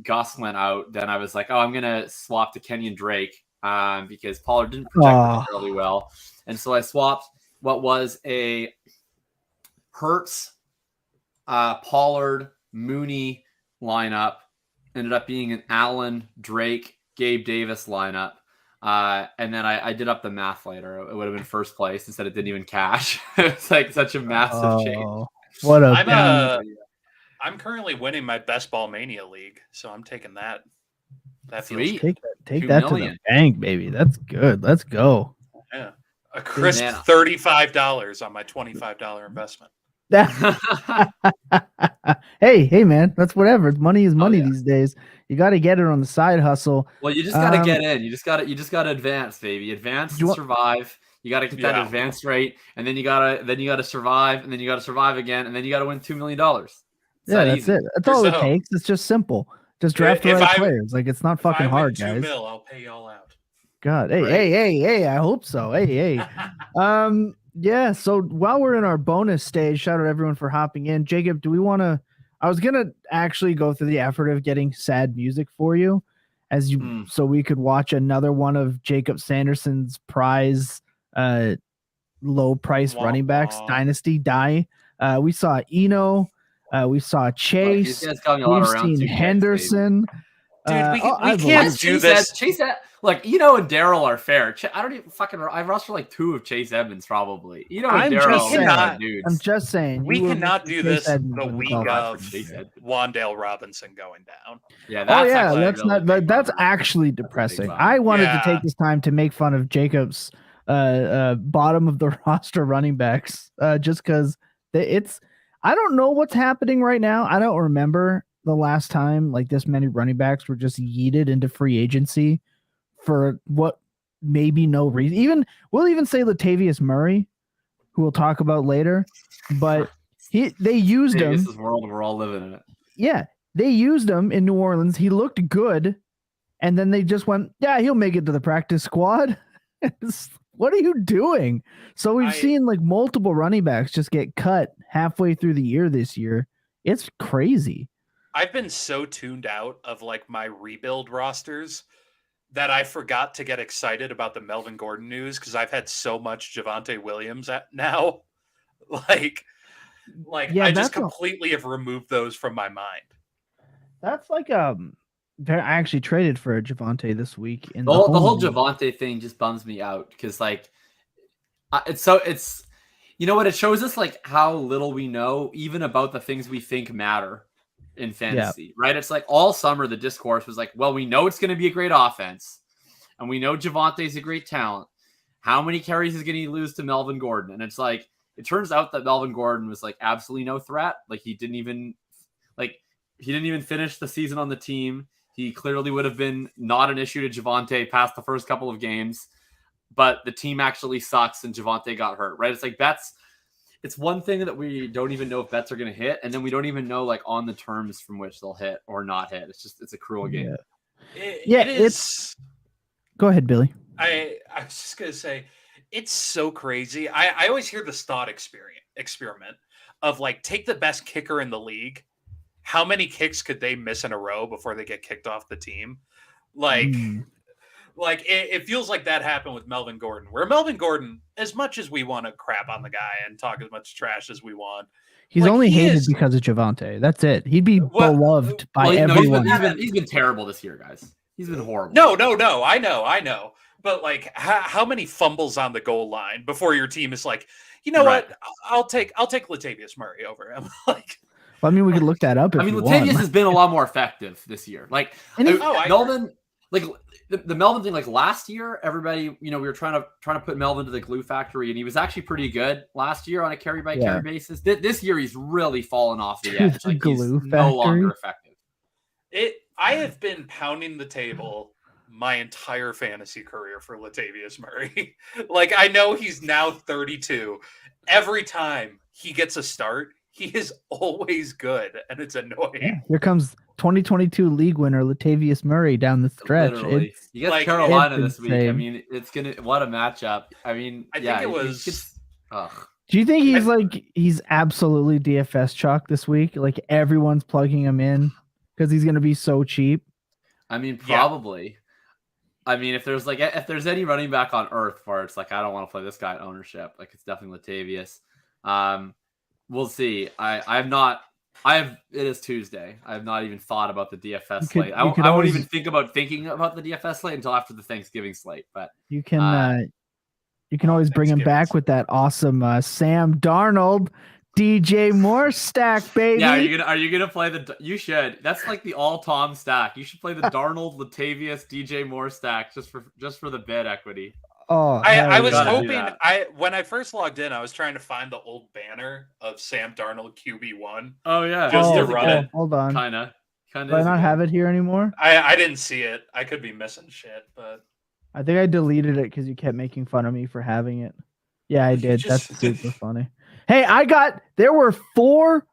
Gus went out, then I was like, I'm going to swap to Kenyon Drake because Pollard didn't project particularly well. And so I swapped what was a Hurts, Pollard, Mooney lineup. Ended up being an Allen, Drake, Gabe Davis lineup. And then I did up the math later. It would have been first place instead it didn't even cash. It's like such a massive change. What a I'm currently winning my Best Ball Mania league, so I'm taking that. That feels Sweet. Take that to the bank, baby. That's good. Let's go. Yeah. A crisp $35 on my $25 investment. Hey, man, that's whatever. Money is money these days. You got to get it on the side hustle. Well, you just got to get in. You just got to advance, baby. Advance to survive. You got to get that advance rate, and then you got to survive, and then you got to survive again, and then you got to win $2 million. That's it. That's all it takes. It's just simple. Just draft the right players. Like, it's not fucking hard, guys. $2 million, I'll pay y'all out. God, hey, I hope so. Hey. Yeah, so while we're in our bonus stage, shout out everyone for hopping in. Jacob, do we want to I was going to actually go through the effort of getting sad music for you so we could watch another one of Jacob Sanderson's prize low price running backs Dynasty die. We saw Eno, we saw Chase, we've seen Henderson. Dude, we can't do this. Chase, like Eno and Daryl are fair. I don't even I roster like 2 of Chase Edmonds probably. Eno and Daryl, dudes. I'm just saying we cannot do this the week of Wan'Dale Robinson going down. Yeah, that's actually depressing. I wanted to take this time to make fun of Jacob's bottom of the roster running backs just because it's. I don't know what's happening right now. I don't remember the last time like this many running backs were just yeeted into free agency for what maybe no reason. We'll even say Latavius Murray, who we'll talk about later, but they used him. This is world we're all living in it. Yeah, they used him in New Orleans. He looked good, and then they just went, yeah, he'll make it to the practice squad. What are you doing? So we've seen like multiple running backs just get cut halfway through the year this year. It's crazy. I've been so tuned out of like my rebuild rosters that I forgot to get excited about the Melvin Gordon news because I've had so much Javonte Williams now. I just completely have removed those from my mind. That's like I actually traded for Javonte this week. The whole Javonte thing just bums me out because like it's you know what, it shows us like how little we know even about the things we think matter in fantasy, right? It's like all summer the discourse was like, well, we know it's going to be a great offense and we know Javonte's a great talent. How many carries is going to lose to Melvin Gordon? And it's like, it turns out that Melvin Gordon was like absolutely no threat. Like he didn't even finish the season on the team. He clearly would have been not an issue to Javonte past the first couple of games, but the team actually sucks and Javonte got hurt, right? It's like, it's one thing that we don't even know if bets are going to hit. And then we don't even know like on the terms from which they'll hit or not hit. It's a cruel game. It is. Go ahead, Billy. I was just going to say, it's so crazy. I always hear this thought experiment of like, take the best kicker in the league. How many kicks could they miss in a row before they get kicked off the team? Like it feels like that happened with Melvin Gordon, where Melvin Gordon, as much as we want to crap on the guy and talk as much trash as we want, he's only hated because of Javonte. That's it. He'd be beloved by everyone. He's been terrible this year, guys. He's been horrible. No. I know. But like, how many fumbles on the goal line before your team is like, you know what? I'll take Latavius Murray over him. Like, well, I mean, we could look that up. Latavius has been a lot more effective this year. Like Melvin. Like the Melvin thing, like last year, everybody, we were trying to put Melvin to the glue factory, and he was actually pretty good last year on a carry by carry basis. This year, he's really fallen off the edge. Like he's no longer effective. I have been pounding the table my entire fantasy career for Latavius Murray. Like I know he's now 32. Every time he gets a start, he is always good, and it's annoying. Yeah, here comes 2022 league winner Latavius Murray down the stretch. You got Carolina this week. I mean, what a matchup. I mean, I think it was. Do you think he's absolutely DFS chalk this week? Like everyone's plugging him in because he's going to be so cheap? I mean, probably. I mean, if there's any running back on earth where it's like I don't want to play this guy at ownership, like it's definitely Latavius. We'll see. It is Tuesday. I have not even thought about the DFS slate. I won't even think about the DFS slate until after the Thanksgiving slate. But you can always bring him back with that awesome Sam Darnold, DJ Moore stack, baby. Yeah, are you gonna play you should. That's like the all Tom stack. You should play the Darnold, Latavius, DJ Moore stack just for the bid equity. Oh, I was hoping when I first logged in, I was trying to find the old banner of Sam Darnold QB1. Oh yeah, just to run it. Hold on, kind of. Do I not have it here anymore? I didn't see it. I could be missing shit, but I think I deleted it because you kept making fun of me for having it. Yeah, I did. That's super funny. Hey, there were 4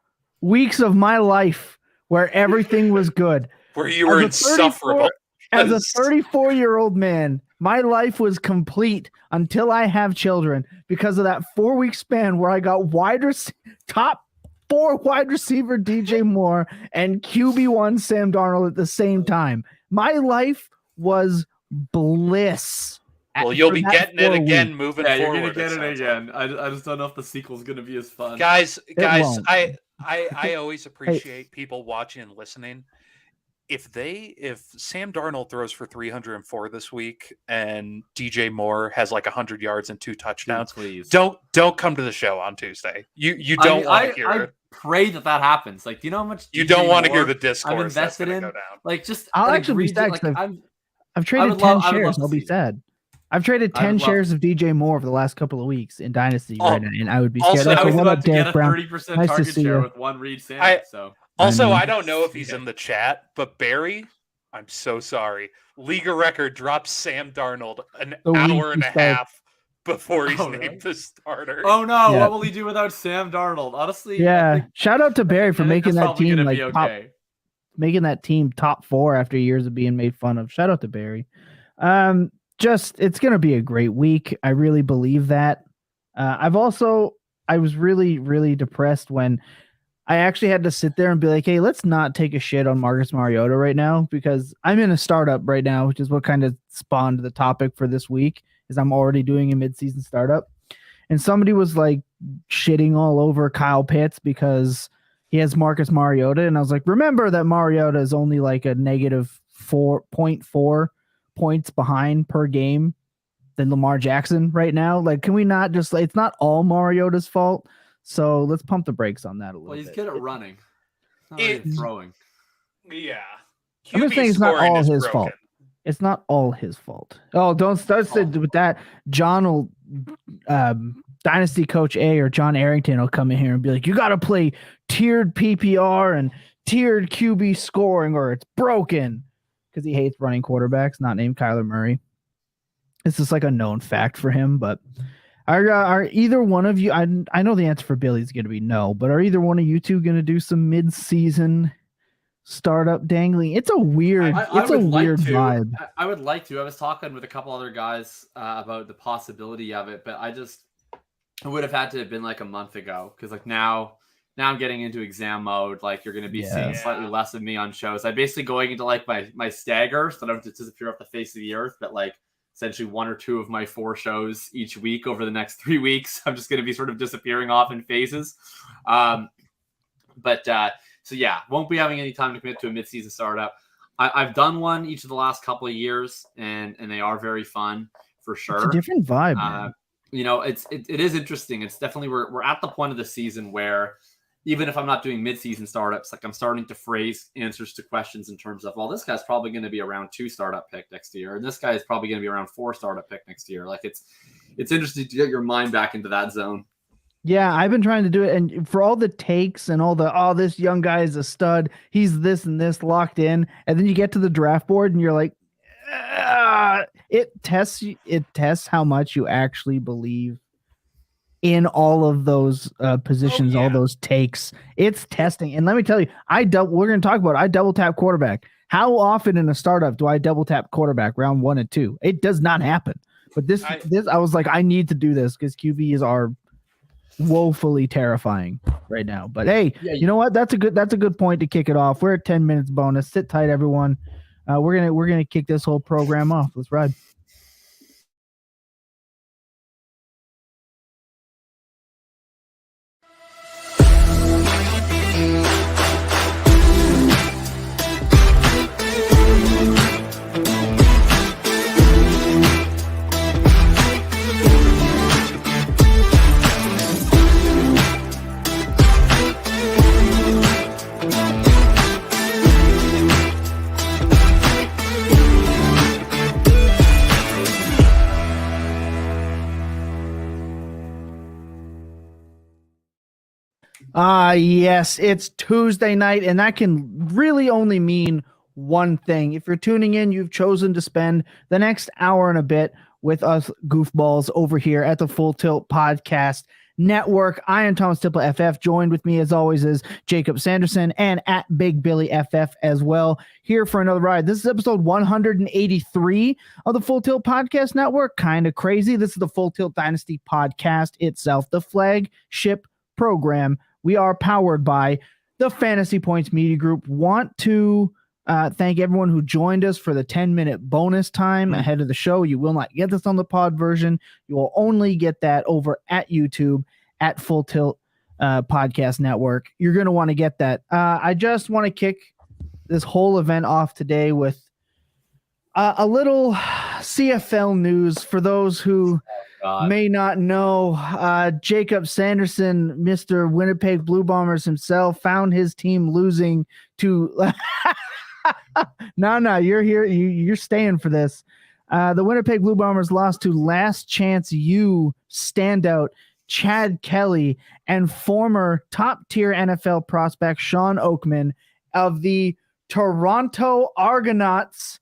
weeks of my life where everything was good. Where you were insufferable. As a 34-year-old man, my life was complete until I have children because of that 4-week span where I got top 4 wide receiver DJ Moore and QB1 Sam Darnold at the same time. My life was bliss. Well, you'll be getting it again moving forward. You're gonna get it again. I just don't know if the sequel's gonna be as fun. Guys, I always appreciate people watching and listening. If Sam Darnold throws for 304 this week and DJ Moore has like 100 yards and 2 touchdowns, please don't come to the show on Tuesday. You don't want to hear it. I pray that happens. Like, do you know how much you don't want to hear the discourse I'm invested in? Go down. Like, just I'll actually be sad. I've traded 10 shares. I'll be sad. I've traded 10 shares of DJ Moore over the last couple of weeks in Dynasty right now, and I would be scared. I was about to get a 30% target share with one Reed Sanders. I don't know if he's in the chat, but Barry, I'm so sorry. League of Record drops Sam Darnold an hour and a half before he's named the starter. Oh no! Yeah. What will he do without Sam Darnold? Honestly, shout out to Barry for making that team making that team top 4 after years of being made fun of. Shout out to Barry. It's going to be a great week. I really believe that. I was really, really depressed when I actually had to sit there and be like, hey, let's not take a shit on Marcus Mariota right now because I'm in a startup right now, which is what kind of spawned the topic for this week is I'm already doing a midseason startup. And somebody was like shitting all over Kyle Pitts because he has Marcus Mariota. And I was like, remember that Mariota is only like a negative 4.4 points behind per game than Lamar Jackson right now. Like, can we not just it's not all Mariota's fault. So let's pump the brakes on that a little bit. Well, he's good at running. It's throwing. Yeah. I'm just saying it's not all his fault. It's not all his fault. Oh, don't start with that. John will Dynasty Coach A or John Arrington will come in here and be like, you got to play tiered PPR and tiered QB scoring or it's broken. Because he hates running quarterbacks, not named Kyler Murray. It's just like a known fact for him. But are either one of you? I know the answer for Billy is going to be no. But are either one of you two going to do some mid-season startup dangling? It's a weird. Weird vibe. I would like to. I was talking with a couple other guys about the possibility of it, but it would have had to have been like a month ago because like now I'm getting into exam mode. Like you're going to be seeing slightly less of me on shows. I'm basically going into like my stagger, so I don't disappear off the face of the earth. But like essentially 1 or 2 of my 4 shows each week over the next 3 weeks, I'm just going to be sort of disappearing off in phases. So yeah, won't be having any time to commit to a mid-season startup. I've done one each of the last couple of years, and they are very fun for sure. It's a different vibe. Man. It is interesting. It's definitely we're at the point of the season where even if I'm not doing mid-season startups, like I'm starting to phrase answers to questions in terms of, well, this guy's probably going to be a round 2 startup pick next year, and this guy is probably going to be around 4 startup pick next year. Like it's interesting to get your mind back into that zone. Yeah, I've been trying to do it, and for all the takes and all the this young guy is a stud, he's this and this locked in, and then you get to the draft board and you're like, it tests how much you actually believe in all of those positions, all those takes. It's testing, and let me tell you, we're going to talk about it. I double tap quarterback. How often in a startup do I double tap quarterback round 1 and 2? It does not happen. But this I was like, I need to do this because QB is our woefully terrifying right now. But hey, you know what? That's a good point to kick it off. We're at 10 minutes bonus. Sit tight, everyone. We're gonna kick this whole program off. Let's ride. Yes, it's Tuesday night, and that can really only mean one thing. If you're tuning in, you've chosen to spend the next hour and a bit with us goofballs over here at the Full Tilt Podcast Network. I am Thomas Tipple FF. Joined with me, as always, is Jakob Sanderson and at Big Billy FF as well, here for another ride. This is episode 183 of the Full Tilt Podcast Network. Kind of crazy. This is the Full Tilt Dynasty Podcast itself, the flagship program. We are powered by the Fantasy Points Media Group. Want to thank everyone who joined us for the 10-minute bonus time ahead of the show. You will not get this on the pod version. You will only get that over at YouTube at Full Tilt Podcast Network. You're going to want to get that. I just want to kick this whole event off today with a little CFL news for those who may not know. Jakob Sanderson, Mr. Winnipeg Blue Bombers himself, found his team losing to no, you're here. You're staying for this. The Winnipeg Blue Bombers lost to Last Chance U standout Chad Kelly and former top-tier NFL prospect Sean Oakman of the Toronto Argonauts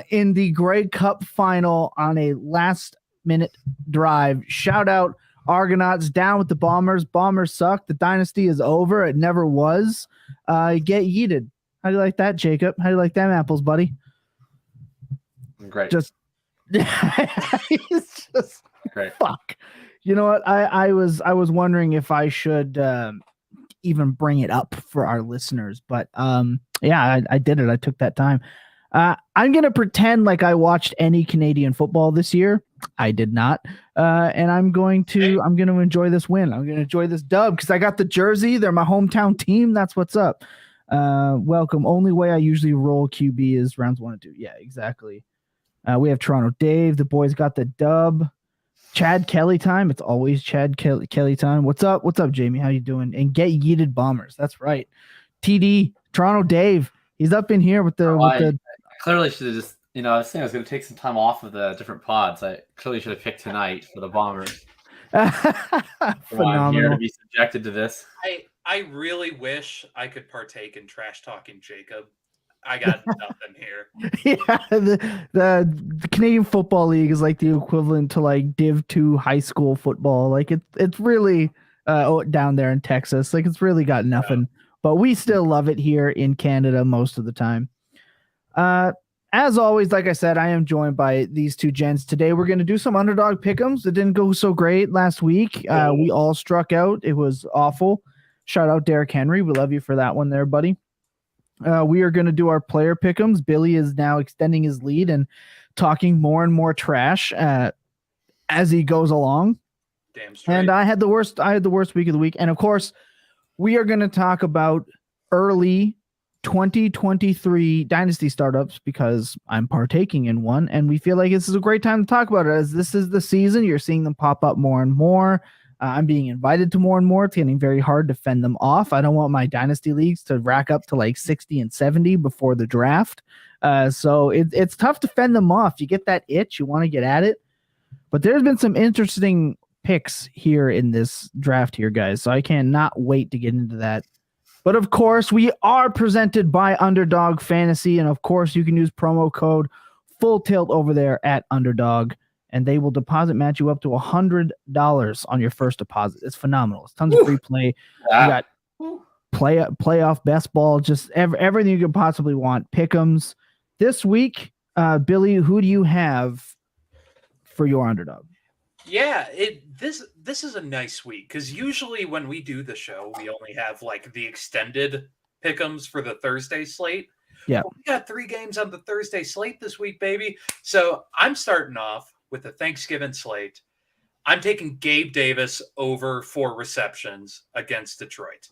in the Grey Cup final on a last-minute drive. Shout out Argonauts, down with the Bombers. Bombers suck. The dynasty is over. It never was. Get yeeted. How do you like that, Jakob? How do you like them apples, buddy? Great. It's just great. Fuck. You know what? I was wondering if I should even bring it up for our listeners, but yeah, I did it. I took that time. I'm gonna pretend like I watched any Canadian football this year. I did not, and I'm going to enjoy this win. I'm gonna enjoy this dub because I got the jersey. They're my hometown team. That's what's up. Welcome. Only way I usually roll QB is rounds 1 and 2. Yeah, exactly. We have Toronto Dave. The boys got the dub. Chad Kelly time. It's always Chad Kelly time. What's up? What's up, Jamie? How you doing? And get yeeted Bombers. That's right. TD Toronto Dave. He's up in here with the. I clearly should have just. I was saying I was going to take some time off of the different pods. I clearly should have picked tonight for the Bombers. Phenomenal. I'm here to be subjected to this. I really wish I could partake in trash talking Jakob. I got nothing here. Yeah, the Canadian Football League is like the equivalent to like Div 2 high school football. Like it's really down there in Texas. Like it's really got nothing. Yeah. But we still love it here in Canada most of the time. As always, like I said, I am joined by these two gents today. We're going to do some underdog pick'ems. It didn't go so great last week. We all struck out. It was awful. Shout out Derrick Henry. We love you for that one there, buddy. We are going to do our player pick'ems. Billy is now extending his lead and talking more and more trash as he goes along. Damn straight. And I had the worst week of the week. And of course, we are going to talk about early 2023 dynasty startups because I'm partaking in one, and we feel like this is a great time to talk about it as this is the season. You're seeing them pop up more and more. I'm being invited to more and more. It's getting very hard to fend them off. I don't want my dynasty leagues to rack up to like 60 and 70 before the draft. So it's tough to fend them off. You get that itch. You want to get at it. But there's been some interesting picks here in this draft here, guys. So I cannot wait to get into that. But of course, we are presented by Underdog Fantasy. And of course, you can use promo code FULLTILT over there at Underdog. And they will deposit match you up to $100 on your first deposit. It's phenomenal. It's tons of free play. You got playoff best ball, just everything you could possibly want. Pick'ems. This week, Billy, who do you have for your underdog? Yeah, this is a nice week because usually when we do the show, we only have like the extended pick'ems for the Thursday slate. Yeah. Well, we got 3 games on the Thursday slate this week, baby. So I'm starting off with the Thanksgiving slate. I'm taking Gabe Davis over 4 receptions against Detroit.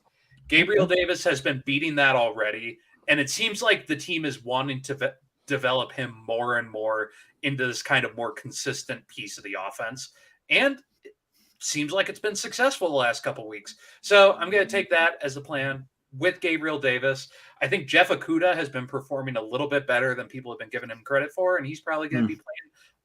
Gabriel Davis has been beating that already, and it seems like the team is wanting to develop him more and more into this kind of more consistent piece of the offense. And it seems like it's been successful the last couple of weeks. So I'm going to take that as a plan with Gabriel Davis. I think Jeff Okudah has been performing a little bit better than people have been giving him credit for, and he's probably going to be playing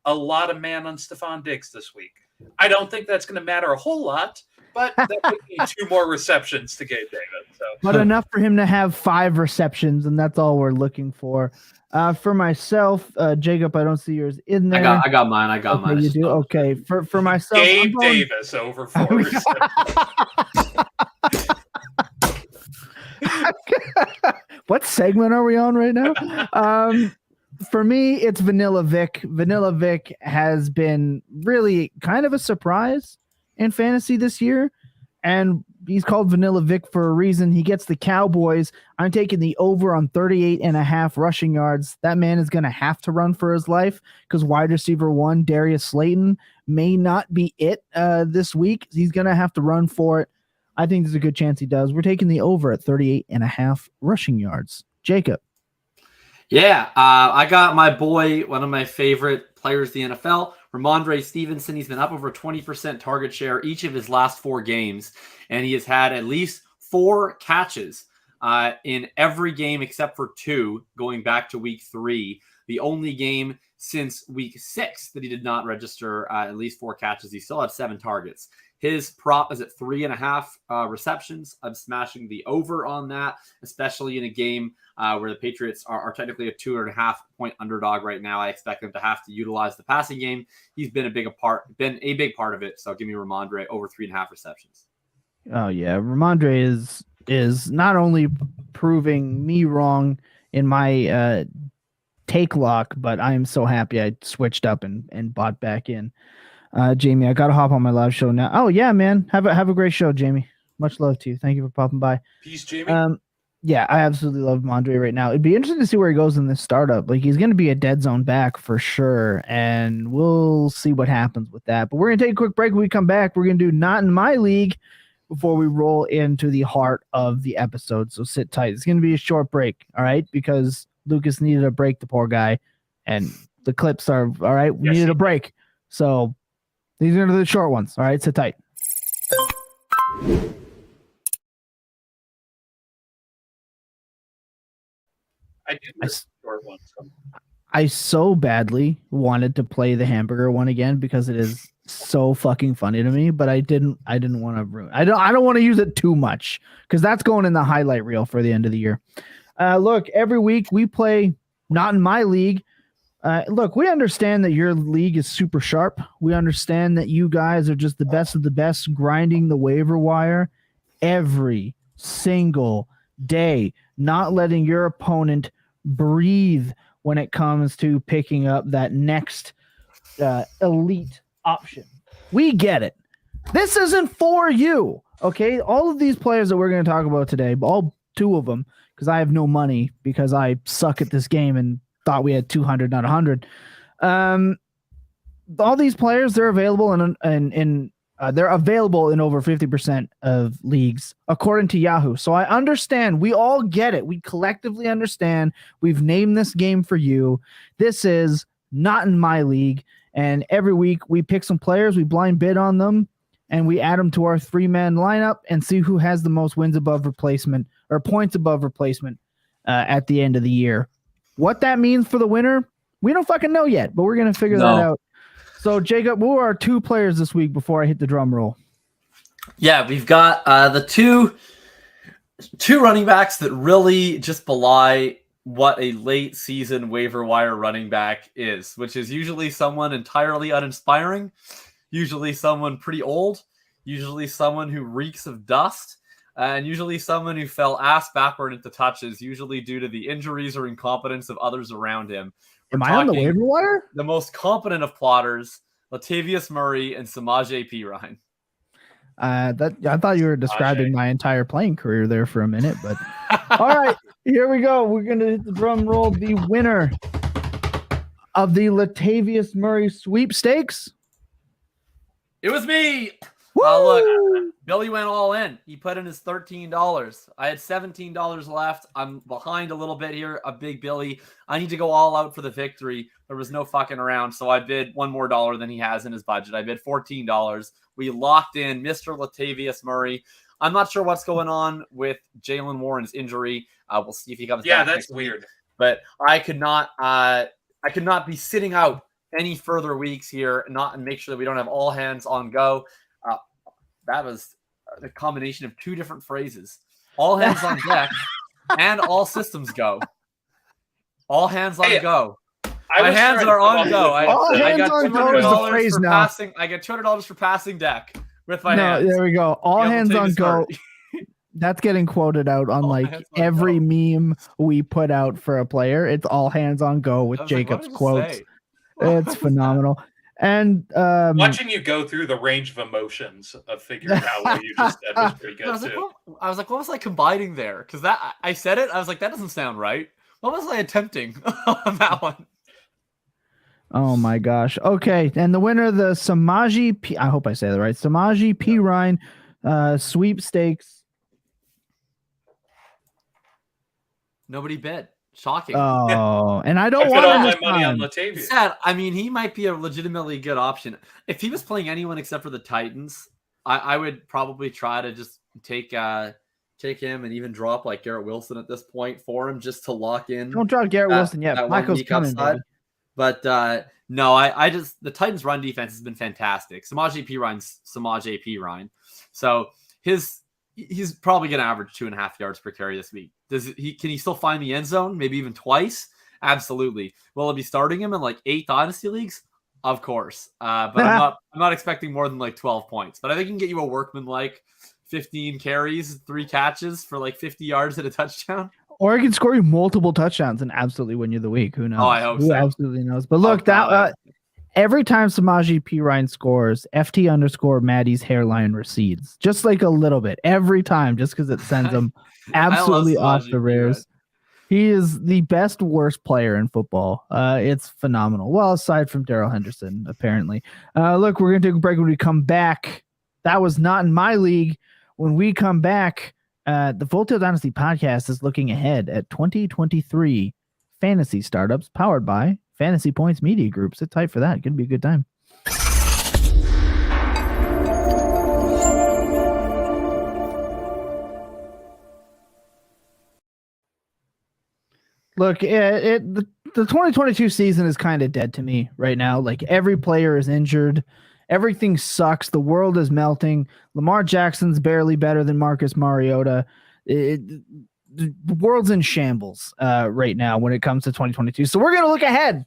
a lot of man on Stephon Diggs this week. I don't think that's going to matter a whole lot, but that would be 2 more receptions to Gabe Davis. So. But enough for him to have 5 receptions, and that's all we're looking for. For myself, Jacob, I don't see yours in there. I got mine. I got mine. You do? Okay. For myself, Gabe Davis over 4 receptions. What segment are we on right now? For me, it's Vanilla Vic. Vanilla Vic has been really kind of a surprise in fantasy this year, and he's called Vanilla Vic for a reason. He gets the Cowboys. I'm taking the over on 38.5 rushing yards. That man is going to have to run for his life because wide receiver 1, Darius Slayton, may not be it this week. He's going to have to run for it. I think there's a good chance he does. We're taking the over at 38.5 rushing yards. Jacob. Yeah, I got my boy, one of my favorite players in the NFL, Ramondre Stevenson. He's been up over 20% target share each of his last 4 games, and he has had at least 4 catches in every game except for 2 going back to week 3. The only game since week 6 that he did not register at least 4 catches. He still had 7 targets. His prop is at 3.5 receptions. I'm smashing the over on that, especially in a game where the Patriots are technically a 2.5 point underdog right now. I expect them to have to utilize the passing game. He's been a big part of it. So give me Ramondre over 3.5 receptions. Oh yeah, Ramondre is not only proving me wrong in my take lock, but I am so happy I switched up and bought back in. Jamie, I gotta hop on my live show now. Oh yeah, man. Have a great show, Jamie. Much love to you. Thank you for popping by. Peace, Jamie. Yeah, I absolutely love Mondre right now. It'd be interesting to see where he goes in this startup. Like, he's going to be a dead zone back for sure, and we'll see what happens with that. But we're going to take a quick break. When we come back, we're going to do Not in My League before we roll into the heart of the episode. So sit tight. It's going to be a short break, all right? Because Lucas needed a break, the poor guy, and the clips are, all right? We needed a break. So these are the short ones, all right? Sit tight. I do short ones. I so badly wanted to play the hamburger one again because it is so fucking funny to me, but I didn't want to ruin. I don't want to use it too much because that's going in the highlight reel for the end of the year. Look, every week we play Not in My League. Look, we understand that your league is super sharp. We understand that you guys are just the best of the best, grinding the waiver wire every single day, not letting your opponent breathe when it comes to picking up that next elite option. We get it. This isn't for you, okay? All of these players that we're going to talk about today, all 2 of them, because I have no money because I suck at this game and thought we had 200, not 100. All these players, they're available they're available in over 50% of leagues, according to Yahoo. So I understand. We all get it. We collectively understand. We've named this game for you. This is Not in My League. And every week we pick some players, we blind bid on them, and we add them to our 3-man lineup and see who has the most wins above replacement or points above replacement at the end of the year. What that means for the winner, we don't fucking know yet, but we're going to figure that out. So, Jacob, who are our 2 players this week before I hit the drum roll? Yeah, we've got the two running backs that really just belie what a late season waiver wire running back is, which is usually someone entirely uninspiring, usually someone pretty old, usually someone who reeks of dust, and usually someone who fell ass backward into touches, usually due to the injuries or incompetence of others around him. Am I on the waiver wire? The most competent of plotters, Latavius Murray, and Samaje Perine. I thought you were describing my entire playing career there for a minute, but all right, here we go. We're gonna hit the drum roll. The winner of the Latavius Murray sweepstakes. It was me. Woo! Look, Billy went all in. He put in his $13. I had $17 left. I'm behind a little bit here. A big Billy. I need to go all out for the victory. There was no fucking around, so I bid one more dollar than he has in his budget. I bid $14. We locked in Mr. Latavius Murray. I'm not sure what's going on with Jalen Warren's injury. We'll see if he comes back. Yeah, that's weird. But I could not be sitting out any further weeks here, and make sure that we don't have all hands on go. That was the combination of two different phrases: all hands on deck and all systems go. All hands on go. My hands are on go. I got $200 for passing. I get $200 for passing deck with my hands. There we go. All hands on go. That's getting quoted out on like every meme we put out for a player. It's all hands on go with Jacob's quotes. It's phenomenal. And watching you go through the range of emotions of figuring out what you just said was pretty good too. I was like, what was I combining there? Because that I said it. I was like, that doesn't sound right. What was I attempting on that one? Oh my gosh. Okay. And the winner of the Samaje I hope I say that right. Samaje Perine sweepstakes. Nobody bid. Shocking. Oh, and I don't want all my money on Latavius. Sad. I mean, he might be a legitimately good option. If he was playing anyone except for the Titans, I would probably try to just take him and even drop like Garrett Wilson at this point for him just to lock in. Don't drop Garrett Wilson yet. Michael's coming. But no, I just the Titans' run defense has been fantastic. Samaje Perine. So he's probably going to average 2.5 yards per carry this week. Can he still find the end zone? Maybe even twice? Absolutely. Will I be starting him in like 8 dynasty leagues? Of course. But I'm not expecting more than like 12 points. But I think he can get you a workman like 15 carries, 3 catches for like 50 yards at a touchdown. Or he can score you multiple touchdowns and absolutely win you the week. Who knows? Oh, I hope Who so. absolutely knows. But look, every time Samaje Perine scores, FT_Maddie's hairline recedes. Just like a little bit. Every time, just because it sends him absolutely off the rails. He is the best, worst player in football. It's phenomenal. Well, aside from Darrell Henderson, apparently. Look, we're going to take a break when we come back. That was not in my league. When we come back, the Tilt Dynasty Podcast is looking ahead at 2023 fantasy startups powered by Fantasy Points Media Group. Sit tight for that. It's going to be a good time. Look, the 2022 season is kind of dead to me right now. Like every player is injured. Everything sucks. The world is melting. Lamar Jackson's barely better than Marcus Mariota. The world's in shambles right now when it comes to 2022. So we're going to look ahead.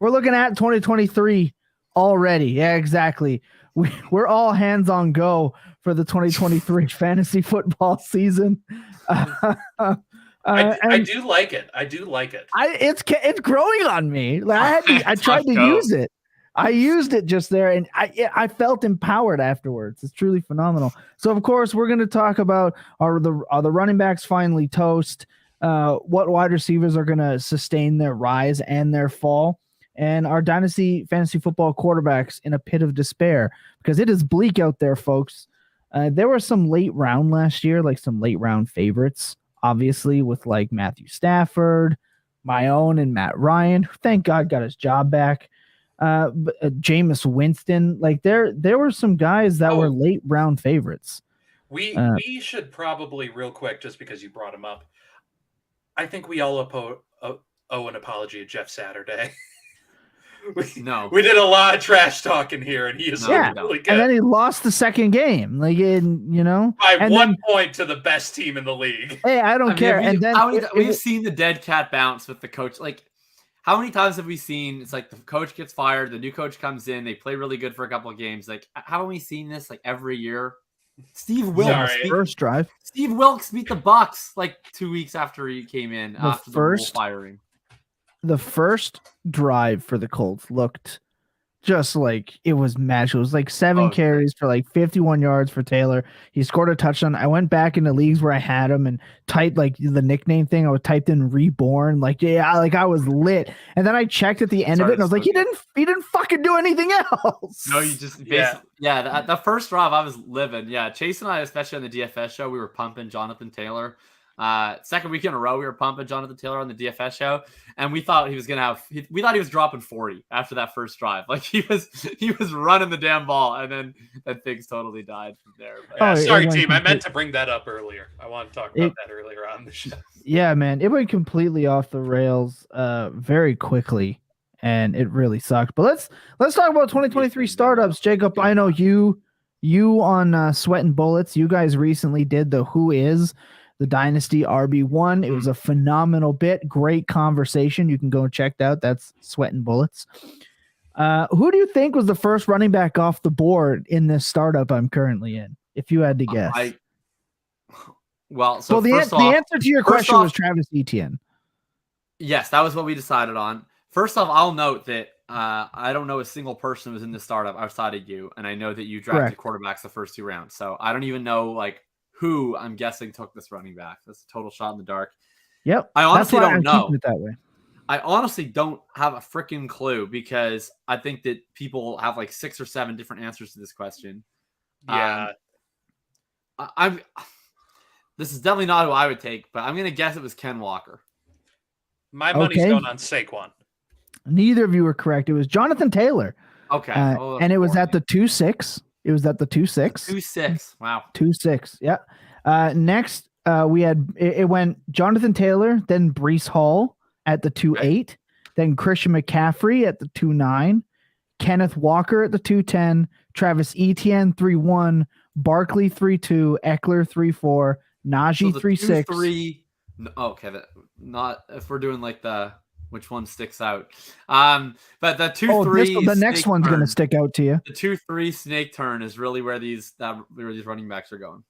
We're looking at 2023 already. Yeah, exactly. We're all hands on go for the 2023 fantasy football season. I do like it. I do like it. It's growing on me. Like I tried to use it. I used it just there, and I felt empowered afterwards. It's truly phenomenal. So, of course, we're going to talk about are the running backs finally toast? What wide receivers are going to sustain their rise and their fall? And our Dynasty Fantasy Football quarterbacks in a pit of despair because it is bleak out there, folks. There were some late round last year, like some late round favorites, obviously, with like Matthew Stafford, my own, and Matt Ryan, who thank God got his job back. Jameis Winston, like there were some guys that were late round favorites. We should probably real quick, just because you brought him up. I think we all owe an apology to Jeff Saturday. We did a lot of trash talking here, and he is really good. And then he lost the second game, by 1 point to the best team in the league. Hey, I don't care. We've seen the dead cat bounce with the coach. Like, how many times have we seen? It's like the coach gets fired, the new coach comes in, they play really good for a couple of games. Like, haven't we seen this like every year? Steve Wilkes, first drive. Steve Wilkes beat the Bucks like 2 weeks after he came in after the firing. The first drive for the Colts looked just like it was magical. It was like 7 carries for like 51 yards for Taylor. He scored a touchdown. I went back into leagues where I had him and typed like the nickname thing. I was typed in reborn. Like, yeah, like I was lit. And then I checked at the end of it and I was like, he didn't fucking do anything else. No, you just the first drive I was living. Yeah, Chase and I, especially on the DFS show, we were pumping Jonathan Taylor. Second week in a row, we were pumping Jonathan Taylor on the DFS show, and we thought he was gonna we thought he was dropping 40 after that first drive. Like he was running the damn ball, and then things totally died from there. But, sorry, team. I meant to bring that up earlier. I want to talk about that earlier on the show. Yeah, man, it went completely off the rails very quickly, and it really sucked. But let's talk about 2023 startups. Jacob, I know you on Sweat and Bullets. You guys recently did the Who Is the Dynasty RB1. It was a phenomenal bit. Great conversation. You can go and check that out. That's Sweat and Bullets. Who do you think was the first running back off the board in this startup I'm currently in, if you had to guess? The answer to your question was Travis Etienne. Yes, that was what we decided on. First off, I'll note that I don't know a single person who was in this startup outside of you, and I know that you drafted quarterbacks the first 2 rounds. So I don't even know like who I'm guessing took this running back. That's a total shot in the dark. Yep. I honestly don't know. It that way. I honestly don't have a freaking clue because I think that people have like 6 or 7 different answers to this question. Yeah. This is definitely not who I would take, but I'm going to guess it was Ken Walker. My money's going on Saquon. Neither of you were correct. It was Jonathan Taylor. Okay. And it was at the 2-6. It was at the 2-6. 2-6. Wow. 2-6. Yeah. Next, we had it went Jonathan Taylor, then Breece Hall at the 2-8, then Christian McCaffrey at the 2-9, Kenneth Walker at the 2-10, Travis Etienne 3-1, Barkley 3-2, Eckler 3-4, Najee 3-6. 3. Okay, not if we're doing like the which one sticks out. But the 2-3. The next one's going to stick out to you. The 2-3 snake turn is really where these running backs are going.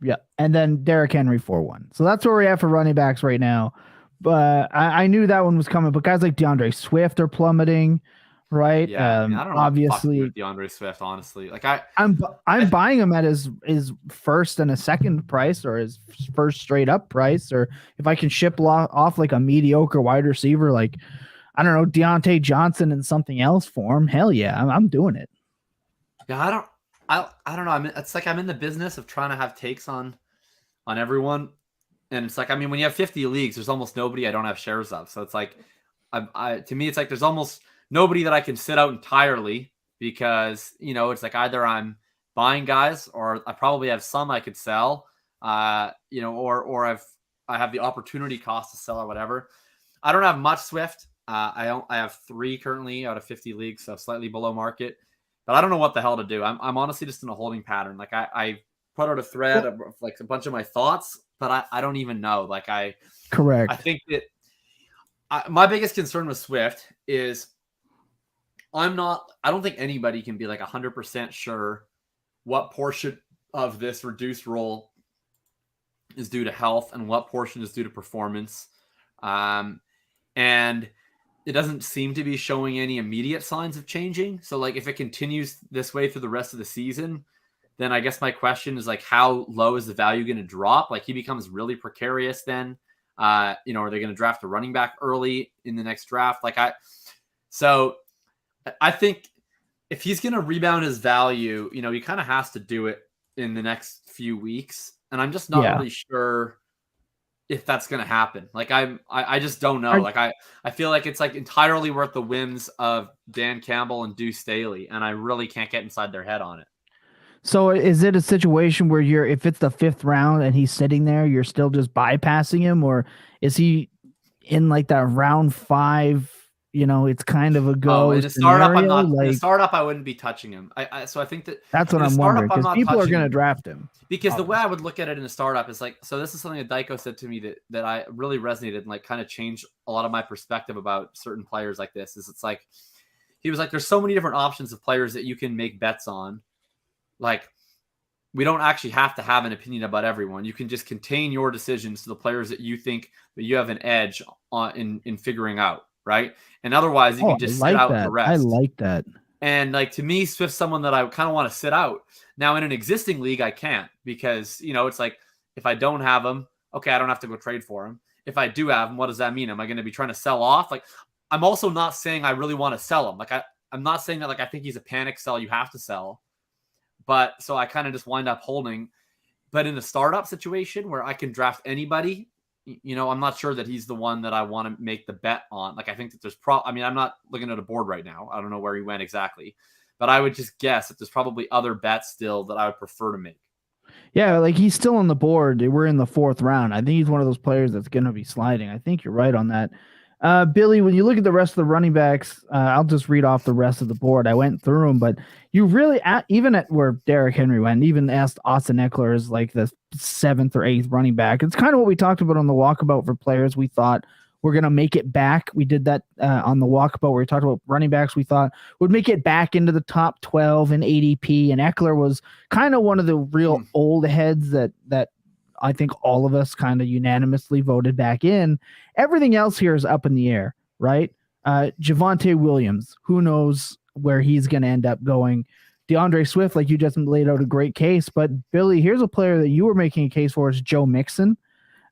Yeah, and then Derrick Henry 4-1. So that's where we're at for running backs right now. But I knew that one was coming. But guys like DeAndre Swift are plummeting, right? Yeah, I don't know obviously with DeAndre Swift. Honestly, like I'm buying him at his first and a second price, or his first straight up price, or if I can ship off like a mediocre wide receiver, like I don't know, Deontay Johnson and something else for him. Hell yeah, I'm doing it. Yeah, I don't know. It's like I'm in the business of trying to have takes on everyone, and it's like when you have 50 leagues, there's almost nobody I don't have shares of. So it's like, to me, it's like there's almost nobody that I can sit out entirely because it's like either I'm buying guys or I probably have some I could sell, or I have the opportunity cost to sell or whatever. I don't have much Swift. I have 3 currently out of 50 leagues, so slightly below market. But I don't know what the hell to do. I'm honestly just in a holding pattern. Like I put out a thread of like a bunch of my thoughts, but I don't even know. Like correct. I think that my biggest concern with Swift is I don't think anybody can be like 100% sure what portion of this reduced role is due to health and what portion is due to performance. And it doesn't seem to be showing any immediate signs of changing. So like if it continues this way through the rest of the season, then I guess my question is like, how low is the value going to drop? Like he becomes really precarious then, are they going to draft a running back early in the next draft? So I think if he's going to rebound his value, he kind of has to do it in the next few weeks. And I'm just not really sure if that's going to happen. Like I just don't know. Like I feel like it's like entirely worth the whims of Dan Campbell and Deuce Staley. And I really can't get inside their head on it. So is it a situation where if it's the 5th round and he's sitting there, you're still just bypassing him, or is he in like that round 5? It's kind of a go. In the startup, in the startup, I wouldn't be touching him. So I think that's what I'm wondering, because people are going to draft him. Because the way I would look at it in a startup is like, so this is something that Dyko said to me that I really resonated and like kind of changed a lot of my perspective about certain players like this. It's like, he was like, there's so many different options of players that you can make bets on. Like, we don't actually have to have an opinion about everyone. You can just contain your decisions to the players that you think that you have an edge on in figuring out. Right. And otherwise you can just sit out the rest. I like that. And like to me, Swift's someone that I kind of want to sit out. Now in an existing league, I can't because it's like if I don't have him, okay, I don't have to go trade for him. If I do have him, what does that mean? Am I going to be trying to sell off? Like I'm also not saying I really want to sell him. Like I'm not saying that like I think he's a panic sell. You have to sell, but so I kind of just wind up holding. But in a startup situation where I can draft anybody, I'm not sure that he's the one that I want to make the bet on. Like, I think that there's I'm not looking at a board right now. I don't know where he went exactly, but I would just guess that there's probably other bets still that I would prefer to make. Yeah, like he's still on the board. We're in the 4th round. I think he's one of those players that's going to be sliding. I think you're right on that. Billy, when you look at the rest of the running backs, I'll just read off the rest of the board. I went through them, but you really, even at where Derrick Henry went, even asked Austin Eckler as like the 7th or 8th running back. It's kind of what we talked about on the walkabout for players we thought were going to make it back. We did that on the walkabout where we talked about running backs we thought would make it back into the top 12 in ADP, and Eckler was kind of one of the real old heads that I think all of us kind of unanimously voted back in. Everything else here is up in the air, right? Javonte Williams, who knows where he's going to end up going. DeAndre Swift, like you just laid out a great case. But, Billy, here's a player that you were making a case for is Joe Mixon.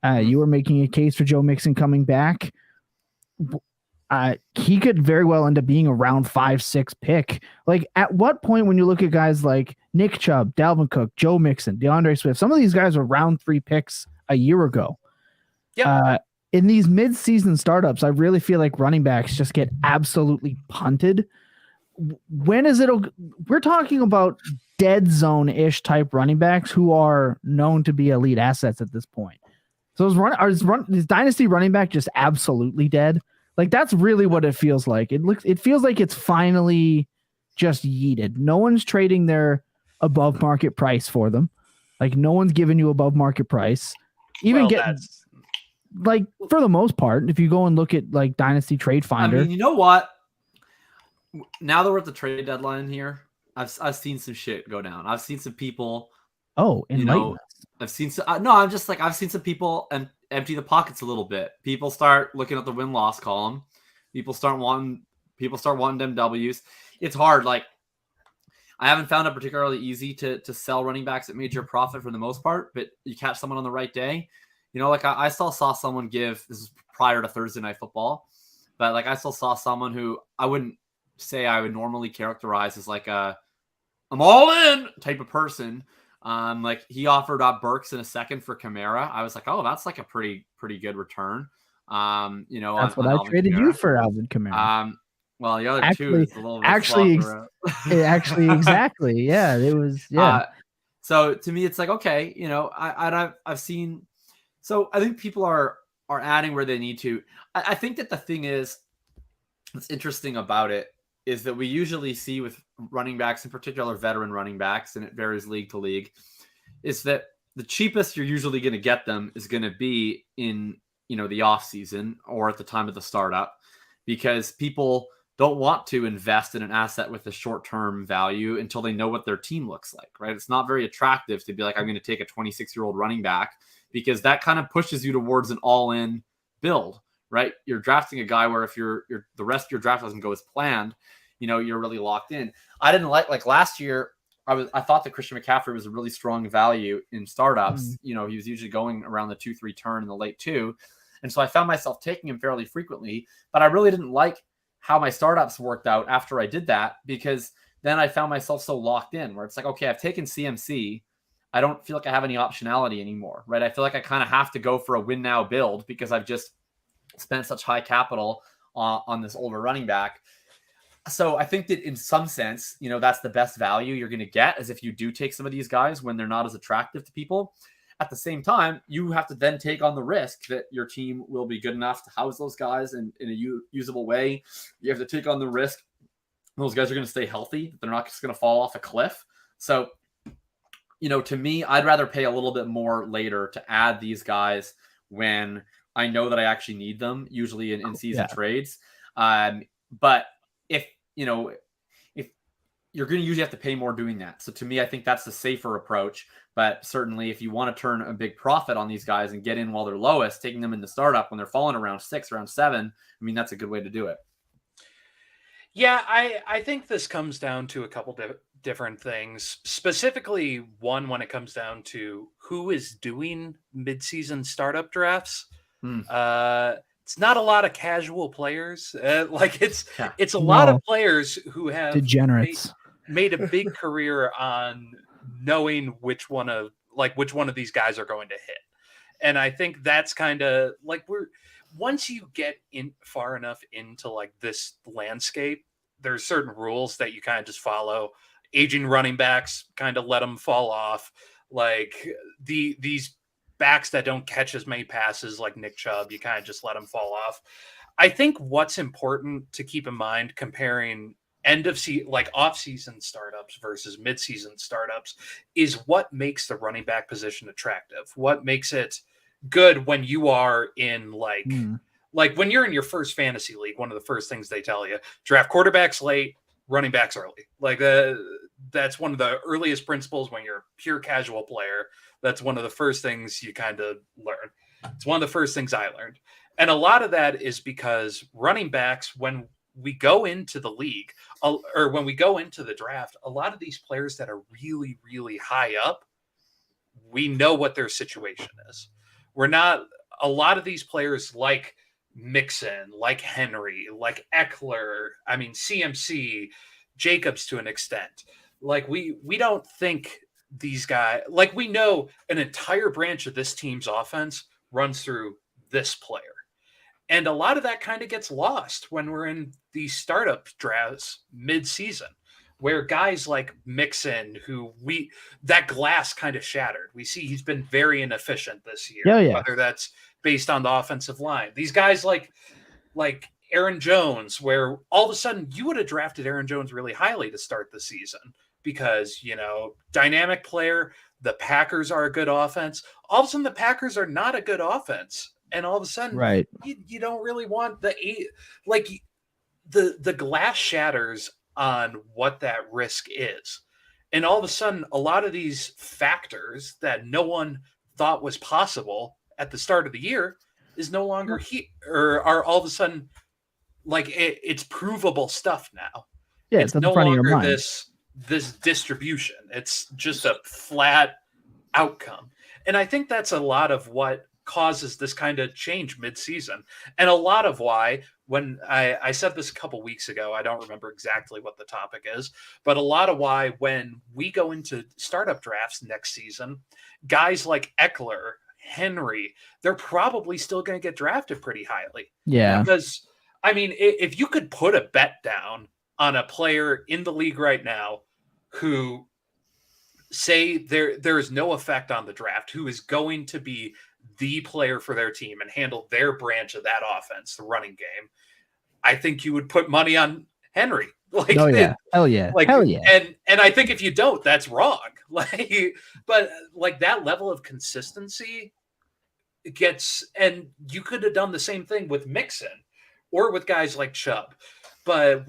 You were making a case for Joe Mixon coming back. He could very well end up being a round 5-6 pick. Like, at what point when you look at guys like Nick Chubb, Dalvin Cook, Joe Mixon, DeAndre Swift, some of these guys were round 3 picks a year ago. Yeah. In these mid-season startups, I really feel like running backs just get absolutely punted. When is it? We're talking about dead zone-ish type running backs who are known to be elite assets at this point. So is Dynasty running back just absolutely dead? Like, that's really what it feels like. It feels like it's finally just yeeted. No one's trading their above market price for them. Like, no one's giving you above market price. Like, for the most part, if you go and look at like Dynasty Trade Finder. I mean, you know what? Now that we're at the trade deadline here, I've seen some shit go down. I've seen some people. Oh, enlighten us. I've seen some. I'm just like I've seen some people empty the pockets a little bit. People start looking at the win-loss column. People start wanting them W's. It's hard. Like, I haven't found it particularly easy to sell running backs at major profit for the most part, but you catch someone on the right day. Like I still saw someone this is prior to Thursday Night Football, but like I still saw someone who I wouldn't say I would normally characterize as like I'm all in type of person. Like he offered up Burks in a second for Kamara. I was like, oh, that's like a pretty good return. That's what I traded you for, Alvin Kamara. Well, the other two is a little bit actually exactly. Yeah, it was. Yeah. So to me, it's like, okay, I've seen. So I think people are adding where they need to. I think that the thing is, what's interesting about it is that we usually see with running backs, in particular veteran running backs, and it varies league to league, is that the cheapest you're usually going to get them is going to be in, the off season or at the time of the startup, because people don't want to invest in an asset with a short-term value until they know what their team looks like, right? It's not very attractive to be like, I'm going to take a 26-year-old running back, because that kind of pushes you towards an all-in build, right? You're drafting a guy where if the rest of your draft doesn't go as planned, you're really locked in. I didn't like last year. I thought that Christian McCaffrey was a really strong value in startups. He was usually going around the 2-3 turn in the late 2. And so I found myself taking him fairly frequently, but I really didn't like how my startups worked out after I did that, because then I found myself so locked in where it's like, okay, I've taken CMC. I don't feel like I have any optionality anymore, right? I feel like I kind of have to go for a win now build because I've just spent such high capital on this older running back. So I think that in some sense, that's the best value you're going to get, as if you do take some of these guys when they're not as attractive to people. At the same time, you have to then take on the risk that your team will be good enough to house those guys in a usable way. You have to take on the risk those guys are going to stay healthy, that they're not just going to fall off a cliff. So, to me, I'd rather pay a little bit more later to add these guys when I know that I actually need them, usually in season trades. But if you're going to usually have to pay more doing that. So to me, I think that's the safer approach. But certainly if you want to turn a big profit on these guys and get in while they're lowest, taking them in the startup when they're falling around 6, around 7, I mean, that's a good way to do it. Yeah, I think this comes down to a couple different things. Specifically, one when it comes down to who is doing midseason startup drafts. Hmm. It's not a lot of casual players. Like Yeah. it's a lot No. of players who have Degenerates. made a big career on knowing which one of these guys are going to hit. And I think that's kind of like once you get in far enough into like this landscape, there's certain rules that you kind of just follow. Aging running backs, kind of let them fall off. Like these backs that don't catch as many passes, like Nick Chubb, you kind of just let them fall off. I think what's important to keep in mind comparing off-season startups versus mid-season startups is what makes the running back position attractive. What makes it good when you are in like when you're in your first fantasy league, one of the first things they tell you, draft quarterbacks late, running backs early. Like that's one of the earliest principles when you're a pure casual player. That's one of the first things you kind of learn. It's one of the first things I learned. And a lot of that is because running backs, when we go into the league or when we go into the draft, a lot of these players that are really, really high up, we know what their situation is. A lot of these players like Mixon, like Henry, like Eckler, CMC, Jacobs to an extent. Like we don't think these guys, like we know an entire branch of this team's offense runs through this player. And a lot of that kind of gets lost when we're in these startup drafts mid-season, where guys like Mixon, that glass kind of shattered. We see he's been very inefficient this year, whether that's based on the offensive line. These guys like Aaron Jones, where all of a sudden you would have drafted Aaron Jones really highly to start the season because, dynamic player, the Packers are a good offense. All of a sudden the Packers are not a good offense. And all of a sudden, right, you don't really want the glass shatters on what that risk is. And all of a sudden, a lot of these factors that no one thought was possible at the start of the year is no longer here, or are all of a sudden like it's provable stuff now. Yeah, it's no longer this distribution. It's just a flat outcome. And I think that's a lot of what causes this kind of change mid-season. And a lot of why, when I said this a couple weeks ago, I don't remember exactly what the topic is, but a lot of why when we go into startup drafts next season, guys like Eckler, Henry, they're probably still going to get drafted pretty highly. Yeah. Because, if you could put a bet down on a player in the league right now who say there is no effect on the draft, who is going to be the player for their team and handle their branch of that offense, the running game, I think you would put money on Henry. Like, oh yeah, hell yeah, hell yeah. And I think if you don't, that's wrong. But that level of consistency and you could have done the same thing with Mixon or with guys like Chubb. But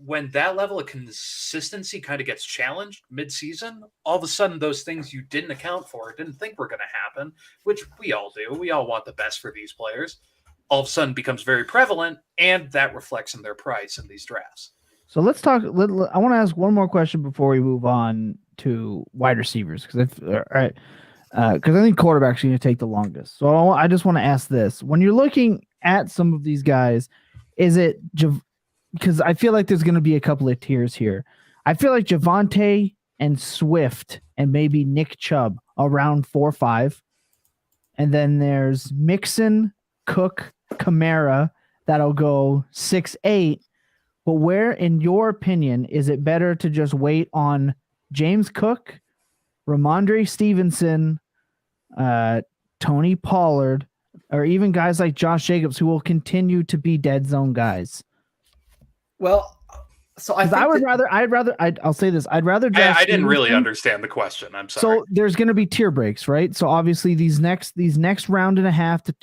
when that level of consistency kind of gets challenged mid-season, all of a sudden those things you didn't account for, didn't think were going to happen, which we all do. We all want the best for these players. All of a sudden becomes very prevalent, and that reflects in their price in these drafts. So let's talk. I want to ask one more question before we move on to wide receivers, because I think quarterbacks are going to take the longest. So I just want to ask this: when you're looking at some of these guys, is it because I feel like there's going to be a couple of tiers here. I feel like Javonte and Swift and maybe Nick Chubb around 4-5. And then there's Mixon, Cook, Kamara that'll go 6-8. But where, in your opinion, is it better to just wait on James Cook, Ramondre Stevenson, Tony Pollard, or even guys like Josh Jacobs who will continue to be dead zone guys? Well, so I'll say this. I'd rather draft. I didn't really understand the question. I'm sorry. So there's going to be tier breaks, right? So obviously these next round and a half to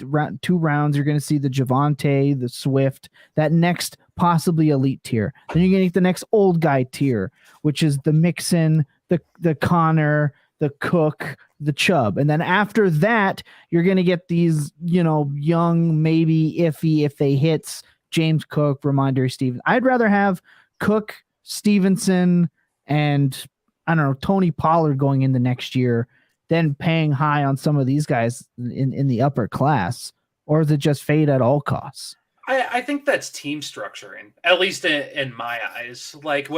2 rounds, you're going to see the Javonte, the Swift, that next possibly elite tier. Then you're going to get the next old guy tier, which is the Mixon, the Connor, the Cook, the Chubb. And then after that, you're going to get these, young, maybe iffy if they hits James Cook, Ramondre Stevenson. I'd rather have Cook, Stevenson, and I don't know, Tony Pollard going in the next year, then paying high on some of these guys in the upper class, or is it just fade at all costs? I think that's team structuring, at least in my eyes. Like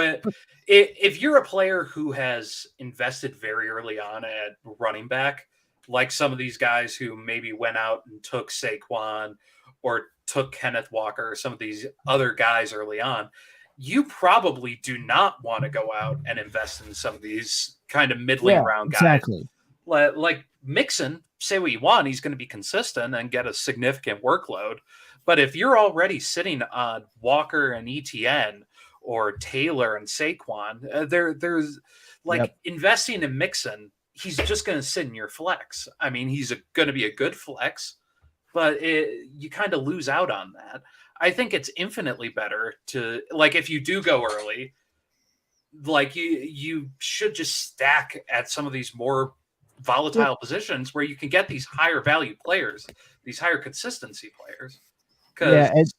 if you're a player who has invested very early on at running back, like some of these guys who maybe went out and took Saquon or took Kenneth Walker or some of these other guys early on, you probably do not want to go out and invest in some of these kind of middling round guys. Exactly. Like Mixon, say what you want, he's going to be consistent and get a significant workload. But if you're already sitting on Walker and ETN or Taylor and Saquon, there's investing in Mixon, he's just going to sit in your flex. I mean, he's going to be a good flex, but you kind of lose out on that. I think it's infinitely better to, like, if you do go early, like you should just stack at some of these more volatile positions where you can get these higher value players, these higher consistency players. Because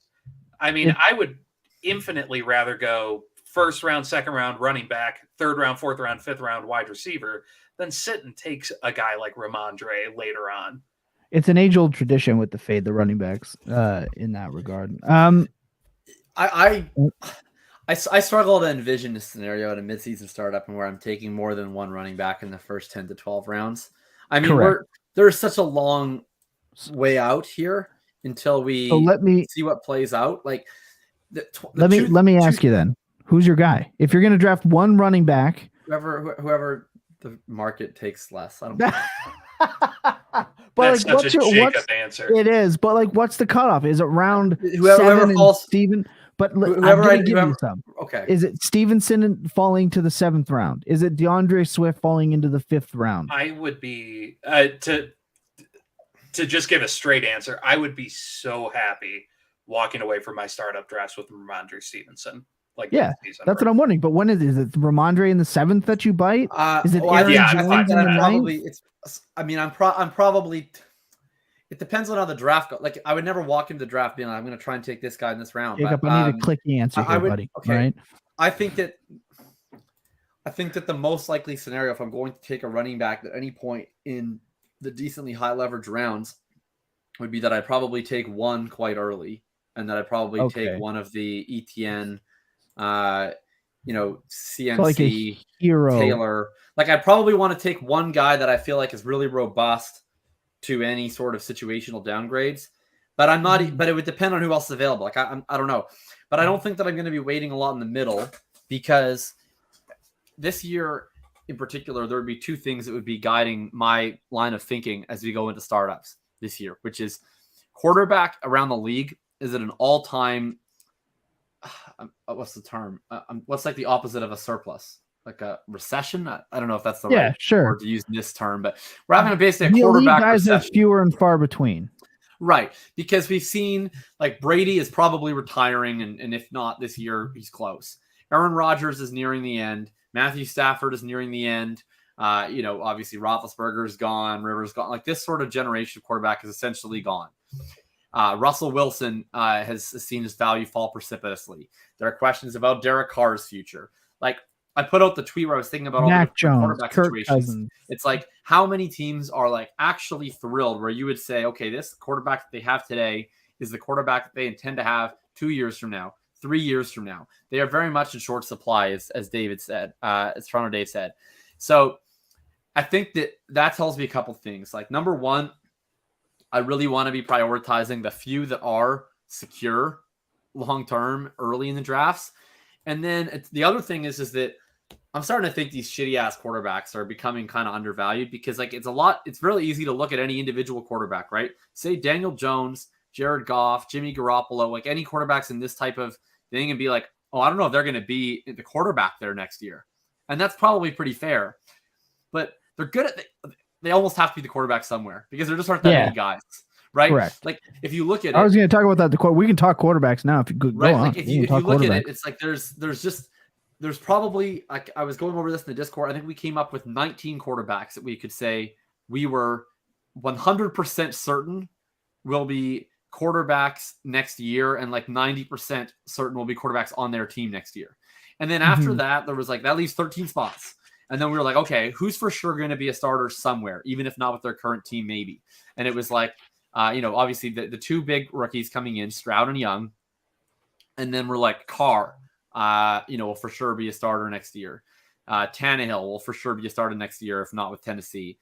I would infinitely rather go first round, second round running back, third round, fourth round, fifth round wide receiver than sit and take a guy like Ramondre later on. It's an age-old tradition with the fade the running backs in that regard. I struggle to envision a scenario at a midseason startup and where I'm taking more than one running back in the first 10 to 12 rounds. I mean, there's such a long way out here until we see what plays out. Like, let me ask you then, who's your guy? If you're going to draft one running back, whoever the market takes less. I don't know. But that's such a Jakob answer. It is, but like, what's the cutoff? Is it round whoever falls? Steven, but okay. Is it Stevenson falling to the 7th round? Is it DeAndre Swift falling into the 5th round? I would be to just give a straight answer. I would be so happy walking away from my startup drafts with Ramondre Stevenson. Like, that's what I'm wondering. But when is it Ramondre in the 7th that you bite? Is it Aaron Jones in the 9th? I'm probably. It depends on how the draft goes. Like, I would never walk into the draft being like, I'm going to try and take this guy in this round. Jacob, I need a clicky answer here, buddy. Okay. Right? I think that the most likely scenario, if I'm going to take a running back at any point in the decently high leverage rounds, would be that I'd probably take one quite early, and that I'd probably take one of the ETN, CNC, so like a hero. Taylor. Like, I'd probably want to take one guy that I feel like is really robust to any sort of situational downgrades, but I'm not. But it would depend on who else is available. Like, I don't know, but I don't think that I'm going to be waiting a lot in the middle, because this year in particular, there would be two things that would be guiding my line of thinking as we go into startups this year, which is quarterback around the league is at an all-time. What's the term? What's like the opposite of a surplus? Like a recession? I don't know if that's the right word to use in this term, but we're having basically a quarterback guys recession. Are fewer and far between. Right. Because we've seen, like, Brady is probably retiring, and if not this year, he's close. Aaron Rodgers is nearing the end. Matthew Stafford is nearing the end. Obviously Roethlisberger is gone. Rivers gone. Like, this sort of generation of quarterback is essentially gone. Russell Wilson has seen his value fall precipitously. There are questions about Derek Carr's future. Like, I put out the tweet where I was thinking about all the quarterback situations. Cousins. It's like, how many teams are like actually thrilled where you would say, okay, this quarterback that they have today is the quarterback that they intend to have 2 years from now, 3 years from now. They are very much in short supply, as David said, as Toronto Dave said. So I think that tells me a couple things. Like, number one, I really want to be prioritizing the few that are secure long-term early in the drafts. And then the other thing is that I'm starting to think these shitty ass quarterbacks are becoming kind of undervalued, because like it's really easy to look at any individual quarterback, right? Say Daniel Jones, Jared Goff, Jimmy Garoppolo, like any quarterbacks in this type of thing, and be like, oh, I don't know if they're going to be the quarterback there next year. And that's probably pretty fair, but they're good at they almost have to be the quarterback somewhere, because there just aren't that many guys. Right. Correct. Like, if you look at it, I was going to talk about that. We can talk quarterbacks now. If you go right. on. Like, if you look at it, it's like there's probably, like, I was going over this in the Discord. I think we came up with 19 quarterbacks that we could say we were 100% certain will be quarterbacks next year, and like 90% certain will be quarterbacks on their team next year. And then after that, there was like, that leaves 13 spots. And then we were like, okay, who's for sure going to be a starter somewhere, even if not with their current team, maybe. And it was like, obviously the two big rookies coming in, Stroud and Young. And then we're like, Carr, will for sure be a starter next year. Tannehill will for sure be a starter next year, if not with Tennessee.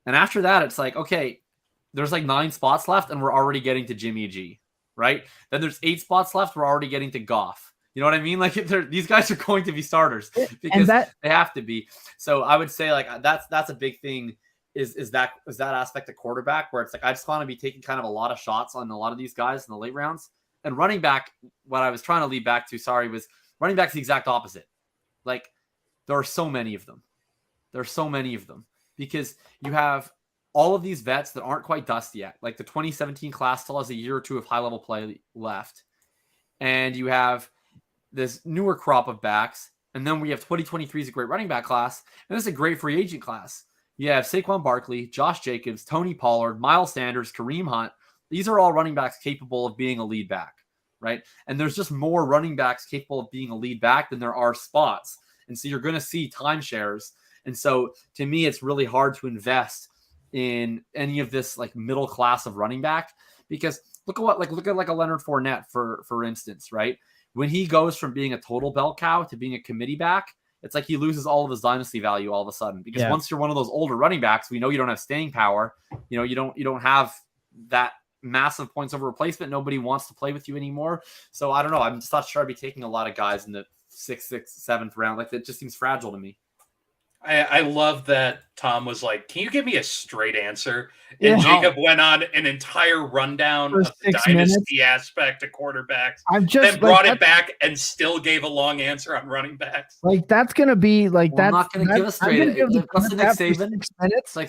And after that, it's like, okay, there's like 9 spots left, and we're already getting to Jimmy G, right? Then there's 8 spots left. We're already getting to Goff. You know what I mean? Like these guys are going to be starters because they have to be. So I would say like that's a big thing is that aspect of quarterback where it's like I just want to be taking kind of a lot of shots on a lot of these guys in the late rounds. And running back, what I was trying to lead back to, was running back's the exact opposite. Like there are so many of them. Because you have all of these vets that aren't quite dust yet. Like the 2017 class still has a year or two of high-level play left. And you have this newer crop of backs. And then we have 2023 is a great running back class. And this is a great free agent class. You have Saquon Barkley, Josh Jacobs, Tony Pollard, Miles Sanders, Kareem Hunt. These are all running backs capable of being a lead back, right? And there's just more running backs capable of being a lead back than there are spots. And so you're going to see timeshares. And so to me, it's really hard to invest in any of this like middle class of running back because look at a Leonard Fournette for instance, right? When he goes from being a total bell cow to being a committee back, it's like he loses all of his dynasty value all of a sudden because once you're one of those older running backs, we know you don't have staying power. You don't have that massive points over replacement. Nobody wants to play with you anymore. So I don't know. I'm just not sure I'd be taking a lot of guys in the 6th, 7th round. Like that just seems fragile to me. I love that Tom was like, can you give me a straight answer? And Jacob went on an entire rundown of the dynasty aspect of quarterbacks. Then brought it back and still gave a long answer on running backs. Like that's going to be like that. I'm not going to give a straight answer.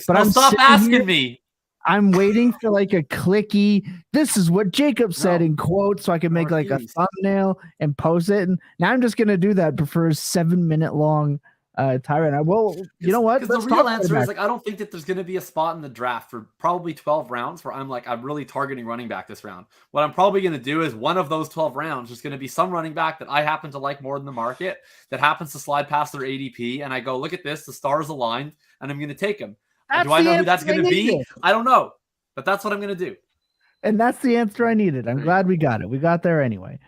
But stop asking me. I'm waiting for like a clicky. This is what Jacob said in quotes, so I can make like a thumbnail and post it. And now I'm just going to do that for a 7-minute long Tyrant. Well, you know what? The real answer is like I don't think that there's going to be a spot in the draft for probably 12 rounds where I'm really targeting running back this round. What I'm probably going to do is one of those 12 rounds is going to be some running back that I happen to like more than the market that happens to slide past their ADP, and I go, look at this, the stars aligned, and I'm going to take him. Do I know who that's going to be? I don't know, but that's what I'm going to do. And that's the answer I needed. I'm glad we got it. We got there anyway.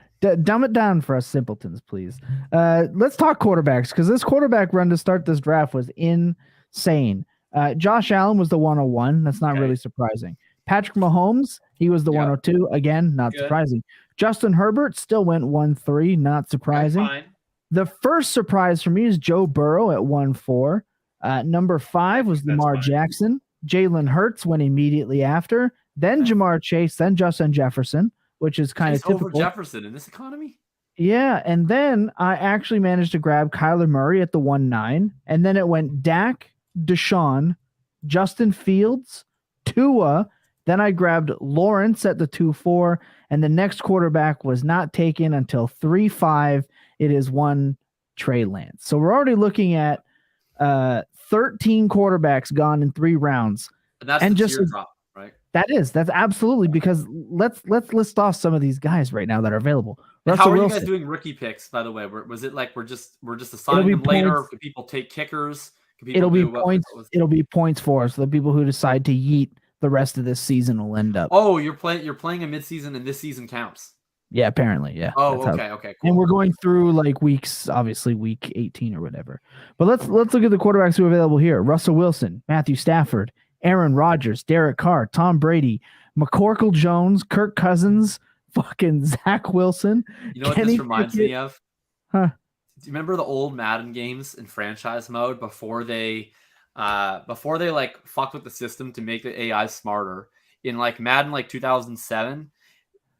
Dumb it down for us simpletons, please. Let's talk quarterbacks because this quarterback run to start this draft was insane. Josh Allen was the 101. That's not really surprising. Patrick Mahomes, he was the 102. Again, not surprising. Justin Herbert still went 1-3. Not surprising. The first surprise for me is Joe Burrow at 1-4. Number 5 was Lamar Jackson. Jalen Hurts went immediately after. Then Jamar Chase. Then Justin Jefferson, which is kind of typical. Over Jefferson in this economy? Yeah, and then I actually managed to grab Kyler Murray at the 1-9, and then it went Dak, Deshaun, Justin Fields, Tua, then I grabbed Lawrence at the 2-4, and the next quarterback was not taken until 3-5. It is one Trey Lance. So we're already looking at 13 quarterbacks gone in 3 rounds. And that's the tier drop. That's absolutely because let's list off some of these guys right now that are available. How are you guys doing rookie picks, by the way? Was it like we're just assigning them later? Can people take kickers? It'll be points. It'll be points for us. The people who decide to yeet the rest of this season will end up. Oh, you're playing a midseason, and this season counts. Yeah, apparently, yeah. Oh, okay, cool. And we're going through like weeks, obviously week 18 or whatever. But let's look at the quarterbacks who are available here: Russell Wilson, Matthew Stafford, Aaron Rodgers, Derek Carr, Tom Brady, McCorkle Jones, Kirk Cousins, fucking Zach Wilson. You know what this reminds me of? Huh? Do you remember the old Madden games in franchise mode before they like fucked with the system to make the AI smarter? In like Madden like 2007,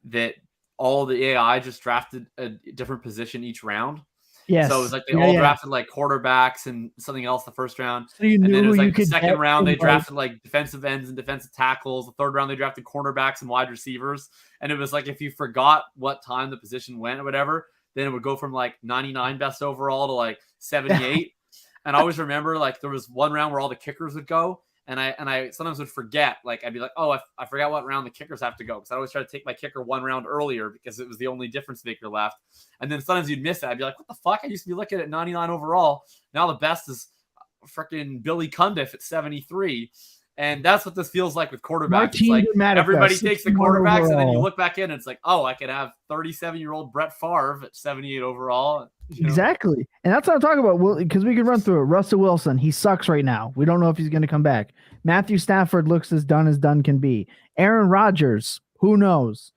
that all the AI just drafted a different position each round. Yes. So it was like they all drafted like quarterbacks and something else the first round. So and then it was like the second round they drafted like defensive ends and defensive tackles. The third round they drafted cornerbacks and wide receivers. And it was like if you forgot what time the position went or whatever, then it would go from like 99 best overall to like 78. And I always remember like there was one round where all the kickers would go. And I sometimes would forget. Like I'd be like, oh, I forgot what round the kickers have to go, because I always try to take my kicker one round earlier because it was the only difference maker left. And then sometimes you'd miss it. I'd be like, what the fuck? I used to be looking at 99 overall. Now the best is freaking Billy Cundiff at 73. And that's what this feels like with quarterbacks. It's like everybody takes the quarterbacks, overall. And then you look back in and it's like, oh, I could have 37-year-old Brett Favre at 78 overall. Exactly. And that's what I'm talking about. Because we can run through it. Russell Wilson, he sucks right now. We don't know if he's going to come back. Matthew Stafford looks as done can be. Aaron Rodgers, who knows?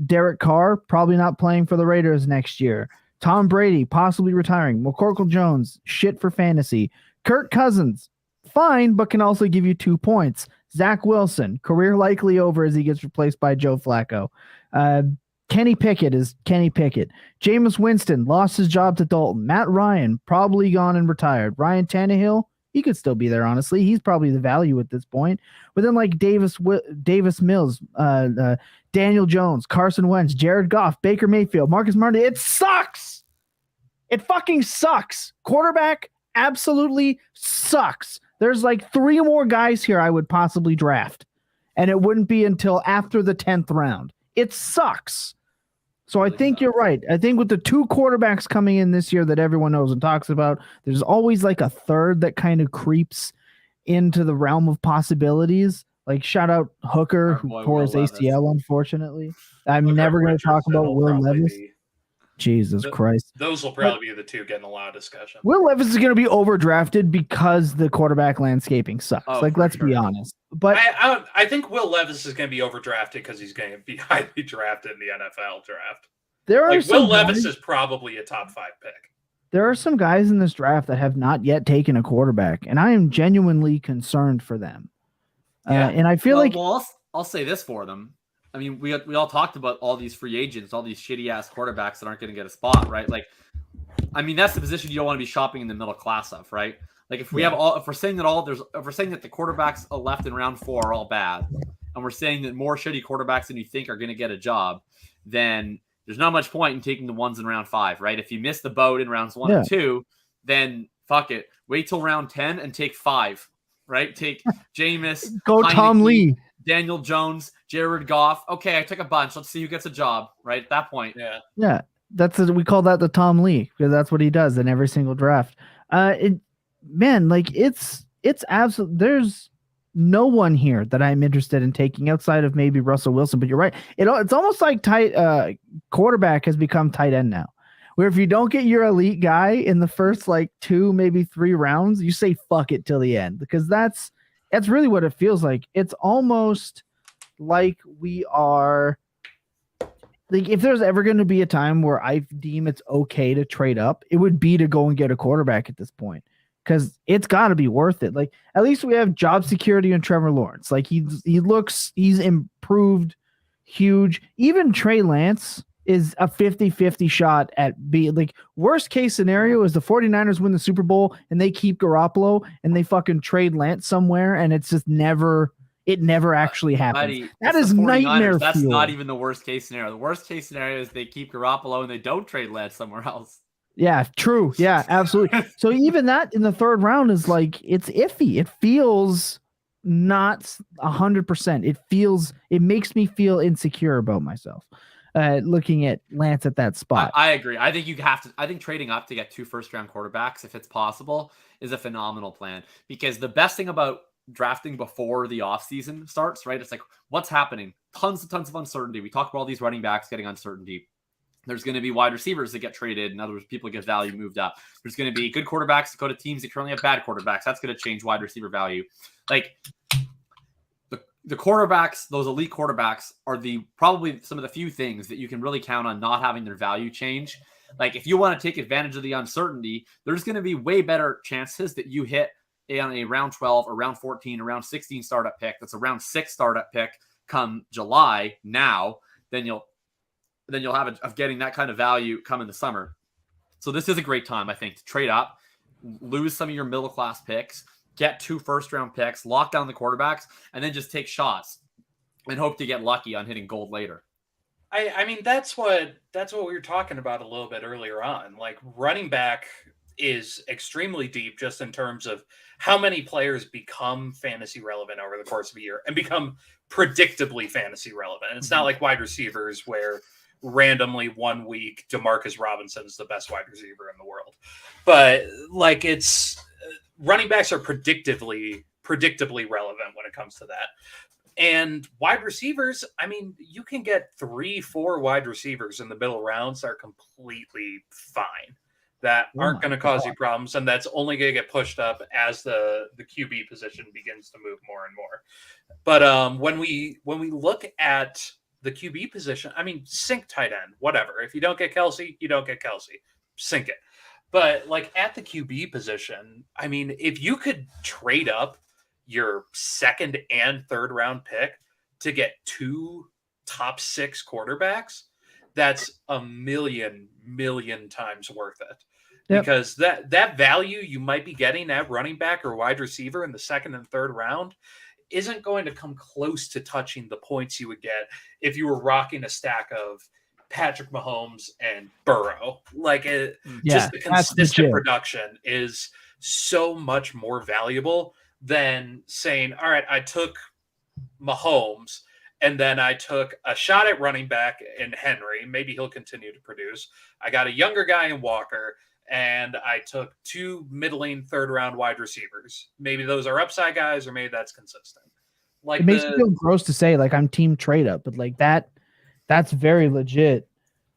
Derek Carr, probably not playing for the Raiders next year. Tom Brady, possibly retiring. McCorkle Jones, shit for fantasy. Kirk Cousins, fine, but can also give you 2 points. Zach Wilson, career likely over as he gets replaced by Joe Flacco. Kenny Pickett is Kenny Pickett. Jameis Winston lost his job to Dalton. Matt Ryan, probably gone and retired. Ryan Tannehill, he could still be there, honestly. He's probably the value at this point. But then like Davis Mills, Daniel Jones, Carson Wentz, Jared Goff, Baker Mayfield, Marcus Martin. It sucks. It fucking sucks. Quarterback absolutely sucks. There's like 3 more guys here I would possibly draft, and it wouldn't be until after the 10th round. It sucks. So I think you're right. I think with the 2 quarterbacks coming in this year that everyone knows and talks about, there's always like a third that kind of creeps into the realm of possibilities. Like shout out Hooker, who tore his ACL, unfortunately. I'm never going to talk about Will Levis. Jesus Christ. Those will probably be the 2 getting a lot of discussion. Will Levis is going to be overdrafted because the quarterback landscaping sucks. Let's be honest. But I think Will Levis is going to be overdrafted because he's going to be highly drafted in the NFL draft. Will Levis is probably a top 5 pick. There are some guys in this draft that have not yet taken a quarterback, and I am genuinely concerned for them. Yeah. And I feel I'll say this for them. I mean, we all talked about all these free agents, all these shitty ass quarterbacks that aren't going to get a spot, right? Like, I mean, that's the position you don't want to be shopping in the middle class of, right? Like, if we're saying that the quarterbacks left in round 4 are all bad, and we're saying that more shitty quarterbacks than you think are going to get a job, then there's not much point in taking the ones in round 5, right? If you miss the boat in rounds 1 and 2, then fuck it, wait till round 10 and take 5, right? Take Jameis, go Heineke, Tom Lee. Daniel Jones, Jared Goff. Okay, I took a bunch. Let's see who gets a job, right? At that point. Yeah. We call that the Tom Lee, because that's what he does in every single draft. It's absolute. There's no one here that I'm interested in taking outside of maybe Russell Wilson, but you're right. It's almost like quarterback has become tight end now, where if you don't get your elite guy in the first 2, maybe 3 rounds, you say fuck it till the end, because that's really what it feels like. It's almost like we are like, if there's ever going to be a time where I deem it's okay to trade up, it would be to go and get a quarterback at this point, because it's got to be worth it. Like, at least we have job security in Trevor Lawrence. Like, he's improved huge. Even Trey Lance is a 50-50 shot at being, like, worst case scenario is the 49ers win the Super Bowl and they keep Garoppolo and they fucking trade Lance somewhere, and it's just never actually happens. Buddy, that is nightmare. That's not even the worst case scenario. The worst case scenario is they keep Garoppolo and they don't trade Lance somewhere else. Yeah, true. Yeah, absolutely. So even that in the 3rd round is like, it's iffy. It feels not 100%. It makes me feel insecure about myself. Looking at Lance at that spot. I agree. I think trading up to get 2 first-round quarterbacks, if it's possible, is a phenomenal plan, because the best thing about drafting before the offseason starts, right? It's like, what's happening? Tons of uncertainty. We talk about all these running backs getting uncertainty. There's going to be wide receivers that get traded. In other words, people get value moved up. There's going to be good quarterbacks that go to teams that currently have bad quarterbacks. That's going to change wide receiver value. Like, the quarterbacks, those elite quarterbacks, are probably some of the few things that you can really count on not having their value change. Like, if you want to take advantage of the uncertainty, there's going to be way better chances that you hit on a round 12 or round 14 or round 16 startup pick that's a round 6 startup pick come July now, then you'll have of getting that kind of value come in the summer. So this is a great time, I think, to trade up, lose some of your middle class picks, get 2 first-round picks, lock down the quarterbacks, and then just take shots and hope to get lucky on hitting gold later. I mean, that's what we were talking about a little bit earlier on. Like, running back is extremely deep just in terms of how many players become fantasy relevant over the course of a year and become predictably fantasy relevant. It's not like wide receivers where randomly 1 week DeMarcus Robinson is the best wide receiver in the world. But like it's running backs are predictably relevant when it comes to that. And wide receivers, I mean, you can get 3-4 wide receivers in the middle rounds that are completely fine, that aren't going to cause you problems, and that's only going to get pushed up as the QB position begins to move more and more. But when we look at the QB position, I mean, sink tight end, whatever. If you don't get Kelsey, you don't get Kelsey. Sink it. But like at the QB position, I mean, if you could trade up your second and third round pick to get 2 top 6 quarterbacks, that's a million times worth it. Yep. Because that value you might be getting at running back or wide receiver in the second and third round isn't going to come close to touching the points you would get if you were rocking a stack of Patrick Mahomes and Burrow. Like just the consistent production is so much more valuable than saying, all right, I took Mahomes and then I took a shot at running back in Henry. Maybe he'll continue to produce. I got a younger guy in Walker, and I took 2 middling third-round wide receivers. Maybe those are upside guys, or maybe that's consistent. Like it makes me feel gross to say, like, I'm team trade up, but like that's very legit.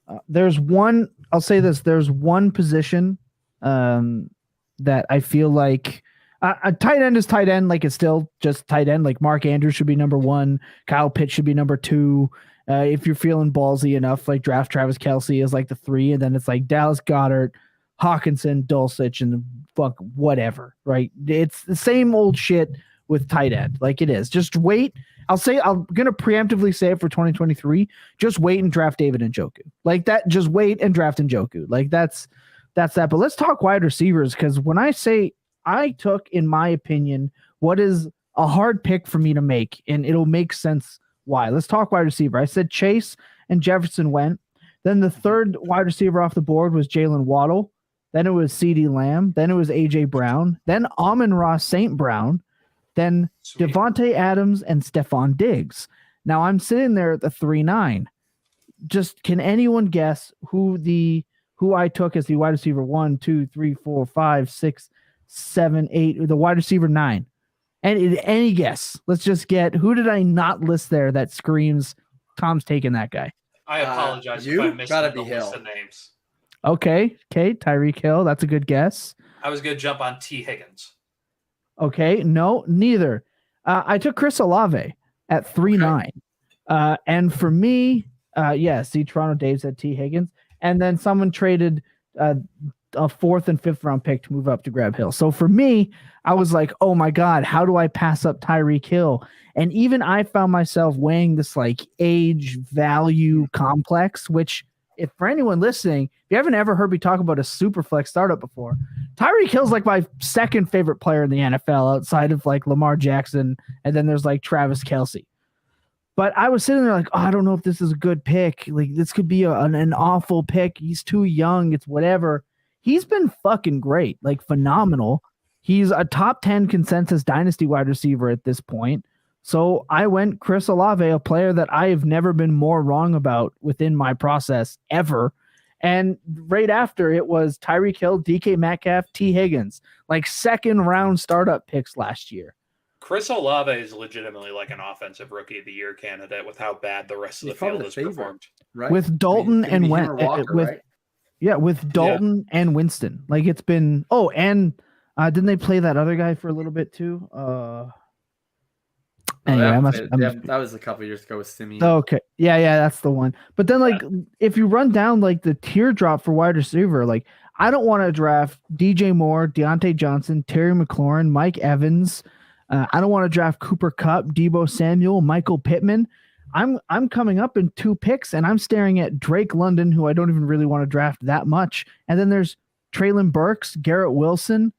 I'll say this, there's one position that I feel like a tight end is tight end. Like it's still just tight end. Like Mark Andrews should be number 1. Kyle Pitts should be number 2. If you're feeling ballsy enough, like draft Travis Kelce as like the 3. And then it's like Dallas Goedert, Hawkinson, Dulcich, and fuck whatever, right? It's the same old shit with tight end. Like it is. Just wait. I'm going to preemptively say it for 2023. Just wait and draft David Njoku. Like that, just wait and draft Njoku. Like that's that. But let's talk wide receivers, because when I say I took, in my opinion, what is a hard pick for me to make, and it'll make sense why. Let's talk wide receiver. I said Chase and Jefferson went. Then the third wide receiver off the board was Jalen Waddle. Then it was CeeDee Lamb. Then it was A.J. Brown. Then Amon-Ra St. Brown. Then Devontae Adams and Stephon Diggs. Now I'm sitting there at the 3-9. Just can anyone guess who I took as the wide receiver 1, 2, 3, 4, 5, 6, 7, 8, the wide receiver 9? And any guess? Let's just get, who did I not list there that screams Tom's taking that guy? I apologize if I missed the list of names. Okay, Tyreek Hill. That's a good guess. I was going to jump on T. Higgins. Okay, no, neither. I took Chris Olave at 3-9. And for me, Toronto Dave said T. Higgins. And then someone traded a 4th and 5th round pick to move up to grab Hill. So for me, I was like, oh my God, how do I pass up Tyreek Hill? And even I found myself weighing this like age value complex, which, if for anyone listening, if you haven't ever heard me talk about a super flex startup before, Tyreek Hill's like my second favorite player in the NFL outside of like Lamar Jackson. And then there's like Travis Kelce. But I was sitting there like, oh, I don't know if this is a good pick. Like this could be an awful pick. He's too young. It's whatever. He's been fucking great, like phenomenal. He's a top 10 consensus dynasty wide receiver at this point. So I went Chris Olave, a player that I have never been more wrong about within my process ever. And right after it was Tyreek Hill, DK Metcalf, T. Higgins, like second round startup picks last year. Chris Olave is legitimately like an offensive rookie of the year candidate with how bad the rest of the field has performed. Right? With Dalton and with Dalton and Winston. Like it's been, and didn't they play that other guy for a little bit too? That was a couple years ago with Simeon. Okay. Yeah, that's the one. But then like if you run down like the teardrop for wide receiver, like I don't want to draft DJ Moore, Deontay Johnson, Terry McLaurin, Mike Evans. I don't want to draft Cooper Kupp, Deebo Samuel, Michael Pittman. I'm coming up in 2 picks and I'm staring at Drake London, who I don't even really want to draft that much. And then there's Treylon Burks, Garrett Wilson.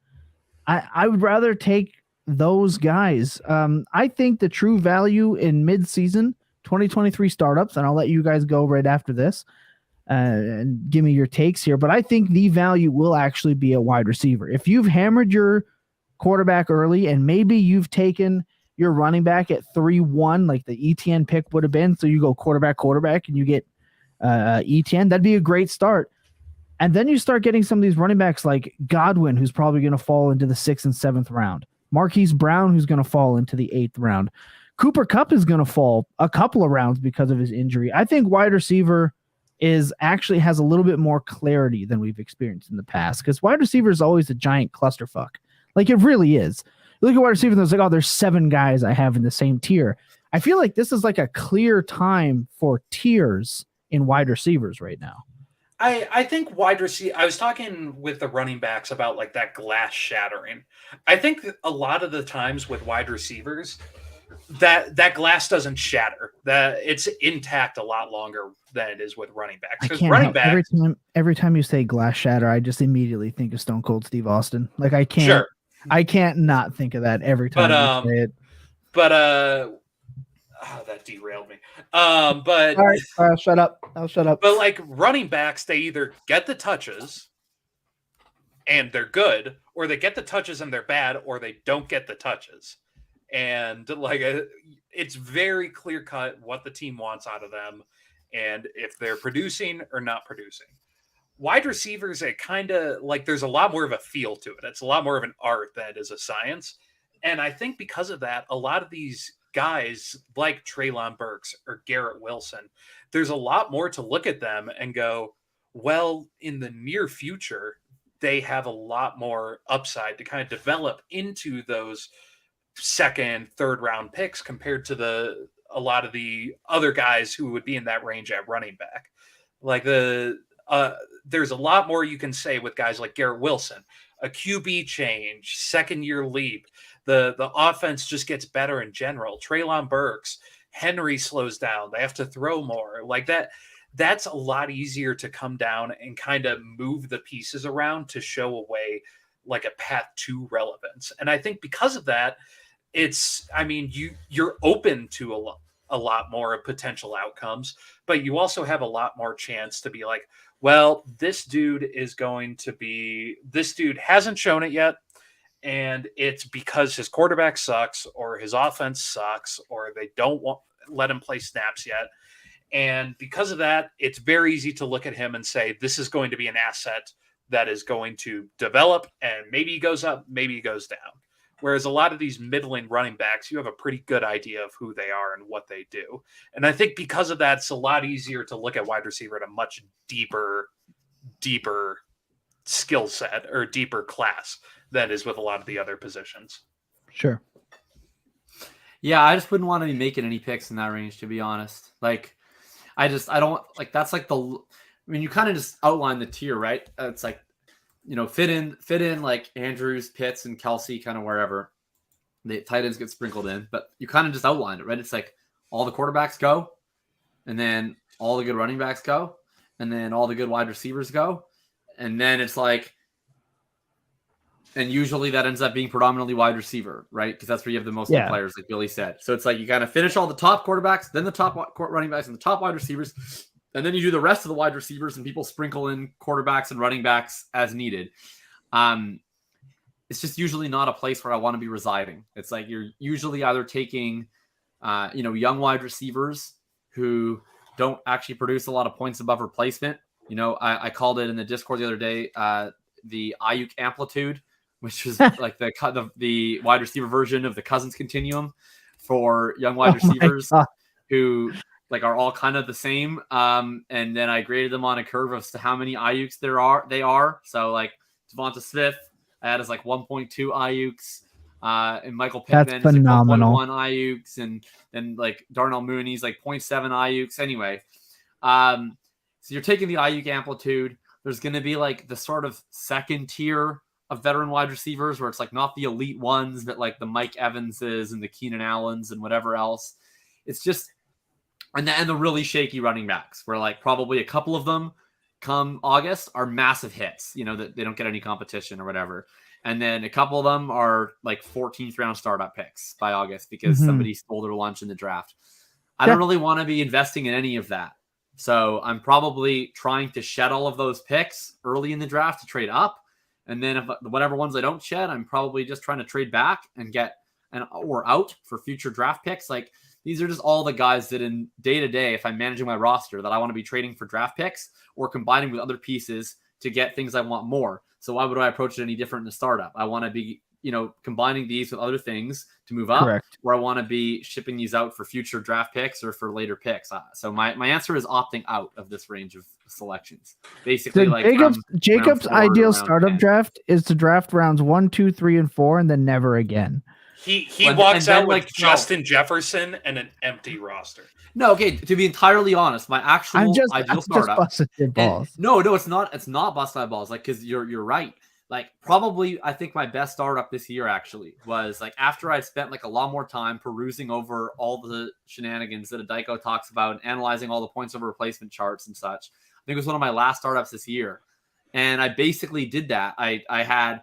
I would rather take those guys. I think the true value in mid-season 2023 startups, and I'll let you guys go right after this. and give me your takes here. But I think the value will actually be a wide receiver. If you've hammered your quarterback early and maybe you've taken your running back at 3-1, like the ETN pick would have been, so you go quarterback, and you get ETN, that'd be a great start. And then you start getting some of these running backs like Godwin, who's probably going to fall into the 6th and 7th round. Marquise Brown, who's going to fall into the 8th round. Cooper Kupp is going to fall a couple of rounds because of his injury. I think wide receiver has a little bit more clarity than we've experienced in the past, because wide receiver is always a giant clusterfuck. Like, it really is. You look at wide receiver and it's like, oh, there's 7 guys I have in the same tier. I feel like this is like a clear time for tiers in wide receivers right now. I think wide receiver, I was talking with the running backs about like that glass shattering. I think a lot of the times with wide receivers, that glass doesn't shatter. That it's intact a lot longer than it is with running backs. Because running backs, every time you say glass shatter, I just immediately think of Stone Cold Steve Austin. Like, I can't not think of that every time you say it. But that derailed me. But all right, I'll shut up. But like running backs, they either get the touches and they're good, or they get the touches and they're bad, or they don't get the touches. And like it's very clear cut what the team wants out of them, and if they're producing or not producing. Wide receivers, it kind of like there's a lot more of a feel to it. It's a lot more of an art than it is a science. And I think because of that, a lot of these guys like Treylon Burks or Garrett Wilson, there's a lot more to look at them and go, well, in the near future, they have a lot more upside to kind of develop into those 2nd, 3rd round picks compared to a lot of the other guys who would be in that range at running back. Like there's a lot more you can say with guys like Garrett Wilson, a QB change, 2nd year leap. The offense just gets better in general. Treylon Burks, Henry slows down. They have to throw more. Like that. That's a lot easier to come down and kind of move the pieces around to show a way like a path to relevance. And I think because of that, you're open to a lot more potential outcomes, but you also have a lot more chance to be like, well, this dude hasn't shown it yet. And it's because his quarterback sucks or his offense sucks or they don't let him play snaps yet. And because of that, it's very easy to look at him and say, this is going to be an asset that is going to develop, and maybe he goes up, maybe he goes down. Whereas a lot of these middling running backs, you have a pretty good idea of who they are and what they do. And I think because of that, it's a lot easier to look at wide receiver at a much deeper skill set or deeper class than is with a lot of the other positions. Sure. Yeah, I just wouldn't want to be making any picks in that range, to be honest. Like, I don't like that's like you kind of just outline the tier, right? It's like, fit in like Andrews, Pitts, and Kelsey, kind of wherever the tight ends get sprinkled in. But you kind of just outline it, right? It's like all the quarterbacks go, and then all the good running backs go, and then all the good wide receivers go, and then it's like, and usually that ends up being predominantly wide receiver, right? Because that's where you have the most players, like Billy said. So it's like you kind of finish all the top quarterbacks, then the top running backs, and the top wide receivers. And then you do the rest of the wide receivers and people sprinkle in quarterbacks and running backs as needed. It's just usually not a place where I want to be residing. It's like you're usually either taking, young wide receivers who don't actually produce a lot of points above replacement. I called it in the Discord the other day, the Ayuk amplitude, which is like the wide receiver version of the Cousins continuum for young wide receivers who like are all kind of the same. And then I graded them on a curve as to how many Ayuks they are. So like Devonta Smith, I had as like 1.2 Ayuks. And Michael Pittman is like 1.1 Ayuks. And then like Darnell Mooney's like 0.7 Ayuks. Anyway, so you're taking the Ayuk amplitude. There's going to be like the sort of second tier of veteran wide receivers where it's like not the elite ones, but like the Mike Evanses and the Keenan Allens and whatever else. It's just, and the really shaky running backs where like probably a couple of them come August are massive hits, that they don't get any competition or whatever. And then a couple of them are like 14th round startup picks by August because somebody stole their lunch in the draft. I don't really want to be investing in any of that. So I'm probably trying to shed all of those picks early in the draft to trade up. And then if whatever ones I don't shed, I'm probably just trying to trade back and get or out for future draft picks. Like these are just all the guys that in day to day, if I'm managing my roster, that I want to be trading for draft picks or combining with other pieces to get things I want more. So why would I approach it any different in a startup? I want to be, combining these with other things to move up. Correct. Or I want to be shipping these out for future draft picks or for later picks. So my answer is opting out of this range of selections. Basically, so Jacob's ideal startup 10. draft is to draft rounds 1, 2, 3, and 4, and then never again. He walks out with Justin Jefferson and an empty roster. No, okay. To be entirely honest, my actual ideal startup. Busted your balls. No, it's not. It's not busting my balls. Like, because you're right. Like, probably, I think my best startup this year actually was like after I spent like a lot more time perusing over all the shenanigans that Adiko talks about and analyzing all the points over replacement charts and such. I think it was one of my last startups this year, and I basically did that. I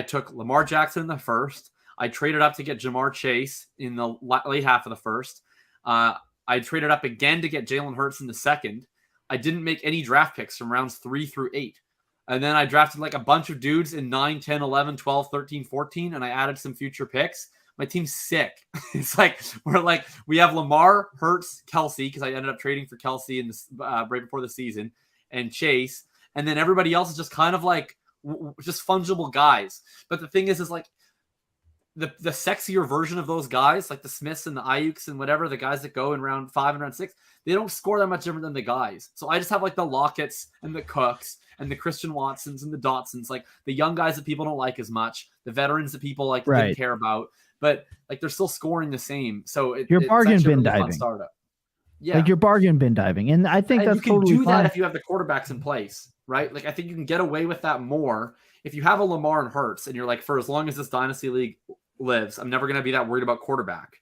took Lamar Jackson in the first. I traded up to get Jamar Chase in the late half of the first. I traded up again to get Jalen Hurts in the second. I didn't make any draft picks from rounds 3 through 8. And then I drafted like a bunch of dudes in 9, 10, 11, 12, 13, 14, and I added some future picks. My team's sick. It's like we have Lamar, Hurts, Kelsey, because I ended up trading for Kelsey in this right before the season, and Chase. And then everybody else is just kind of like just fungible guys. But the thing is like, the sexier version of those guys, like the Smiths and the Ayuks and whatever, the guys that go in round 5 and round 6, they don't score that much different than the guys. So I just have like the Lockett's and the Cooks and the Christian Watsons and the Dotsons, like the young guys that people don't like as much, the veterans that people like didn't care about, but like they're still scoring the same. So you're bargain bin diving. Startup. Yeah, like you're bargain bin diving, and I think that's totally you can do fine. that if you have the quarterbacks in place, right? Like I think you can get away with that more if you have a Lamar and Hurts, and you're like, for as long as this dynasty league lives, I'm never going to be that worried about quarterback.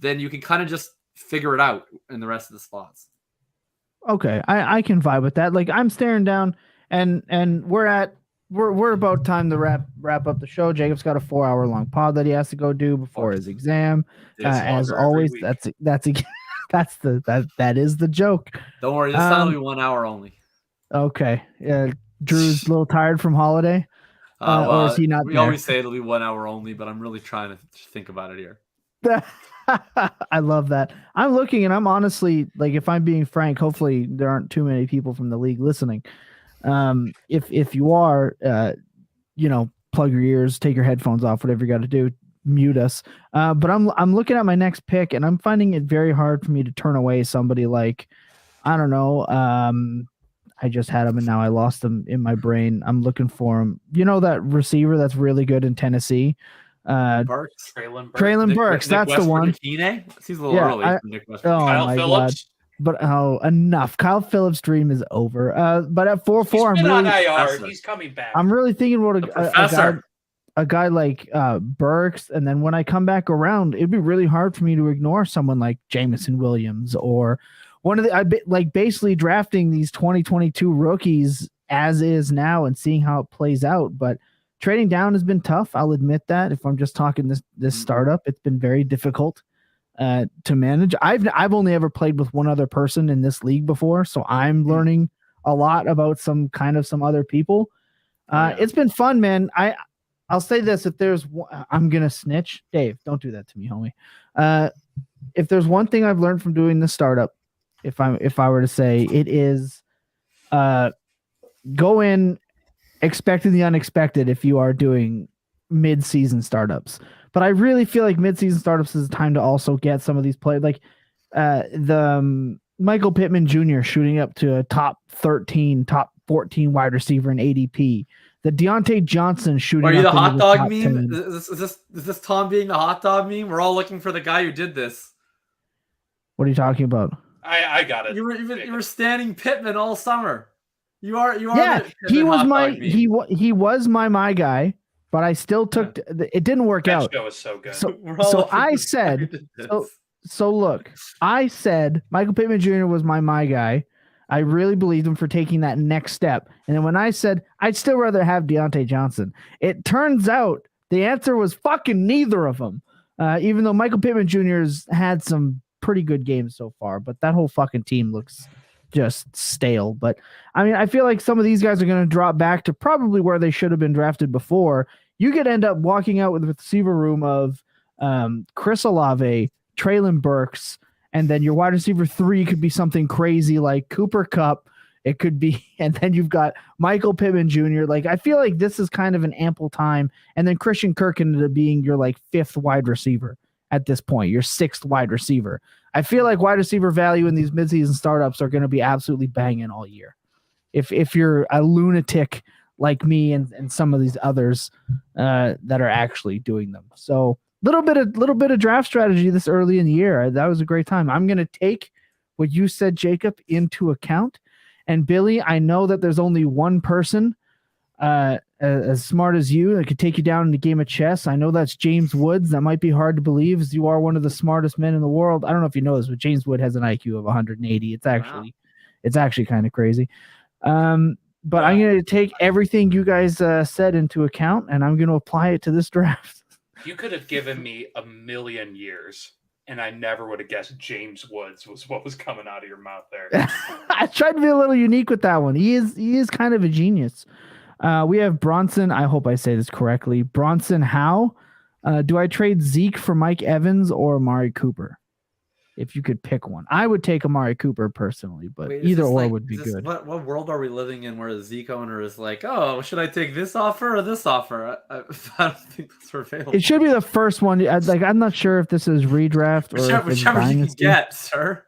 Then you can kind of just figure it out in the rest of the spots. Okay, I can vibe with that. Like I'm staring down, and we're about time to wrap up the show. Jacob's got a 4-hour long pod that he has to go do before his exam. As always, that is the joke. Don't worry, this time will be 1 hour only. Okay, Drew's a little tired from holiday. Or is he not? We always say it'll be 1 hour only, but I'm really trying to think about it here. I love that. I'm looking, and I'm honestly, like, if I'm being frank, hopefully there aren't too many people from the league listening. If you are, plug your ears, take your headphones off, whatever you got to do, mute us. But I'm looking at my next pick, and I'm finding it very hard for me to turn away somebody like, I don't know. I just had him, and now I lost him in my brain. I'm looking for him. You know that receiver that's really good in Tennessee? Traylon Burks. That's the one. He's a little early for Nick Westbrook. Kyle Phillips. God. But enough. Kyle Phillips' dream is over. But at 4-4, he's been on IR. He's coming back. I'm really thinking about a guy like Burks, and then when I come back around, it'd be really hard for me to ignore someone like Jameson Williams or one of the basically drafting these 2022 rookies as is now and seeing how it plays out. But trading down has been tough. I'll admit that. If I'm just talking this startup, it's been very difficult to manage. I've only ever played with one other person in this league before, so I'm learning a lot about some other people. It's been fun, man. I'll say this: if there's I'm gonna snitch, Dave. Don't do that to me, homie. If there's one thing I've learned from doing this startup, if I were to say, it is go in expecting the unexpected if you are doing mid-season startups. But I really feel like mid-season startups is a time to also get some of these players, like the Michael Pittman Jr. shooting up to a top 13, top 14 wide receiver in ADP. The Deontay Johnson shooting. Are you up the hot dog meme? 10. Is this Tom being the hot dog meme? We're all looking for the guy who did this. What are you talking about? I got it. You were standing Pittman all summer. You are. Yeah, he was my guy, but I still took. It didn't work out. That show is so good. So I said. So look, I said Michael Pittman Jr. was my guy. I really believed him for taking that next step. And then when I said I'd still rather have Deontay Johnson, it turns out the answer was fucking neither of them. Even though Michael Pittman Jr. has had some pretty good games so far, but that whole fucking team looks just stale. But I mean, I feel like some of these guys are going to drop back to probably where they should have been drafted before. You could end up walking out with a receiver room of Chris Olave, Treylon Burks, and then your wide receiver 3 could be something crazy like Cooper Kupp. It could be, and then you've got Michael Pittman Jr. Like, I feel like this is kind of an ample time. And then Christian Kirk ended up being your like 5th wide receiver at this point, your 6th wide receiver. I feel like wide receiver value in these midseason startups are going to be absolutely banging all year. If you're a lunatic like me and some of these others that are actually doing them. So little bit of draft strategy this early in the year. That was a great time. I'm going to take what you said, Jacob, into account. And Billy, I know that there's only one person as smart as you that could take you down in the game of chess. I know that's James Woods. That might be hard to believe, as you are one of the smartest men in the world. I don't know if you know this, but James Wood has an IQ of 180. It's actually kind of crazy. But I'm going to take everything you guys said into account, and I'm going to apply it to this draft. You could have given me a million years, and I never would have guessed James Woods was what was coming out of your mouth there. I tried to be a little unique with that one. He is kind of a genius. We have Bronson. I hope I say this correctly. Bronson Howe. Do I trade Zeke for Mike Evans or Amari Cooper? If you could pick one, I would take Amari Cooper personally, but either or would be good. What world are we living in where the Zeke owner is like, oh, should I take this offer or this offer? I don't think that's available. It should be the first one. I'm not sure if this is redraft or whichever you can get, sir.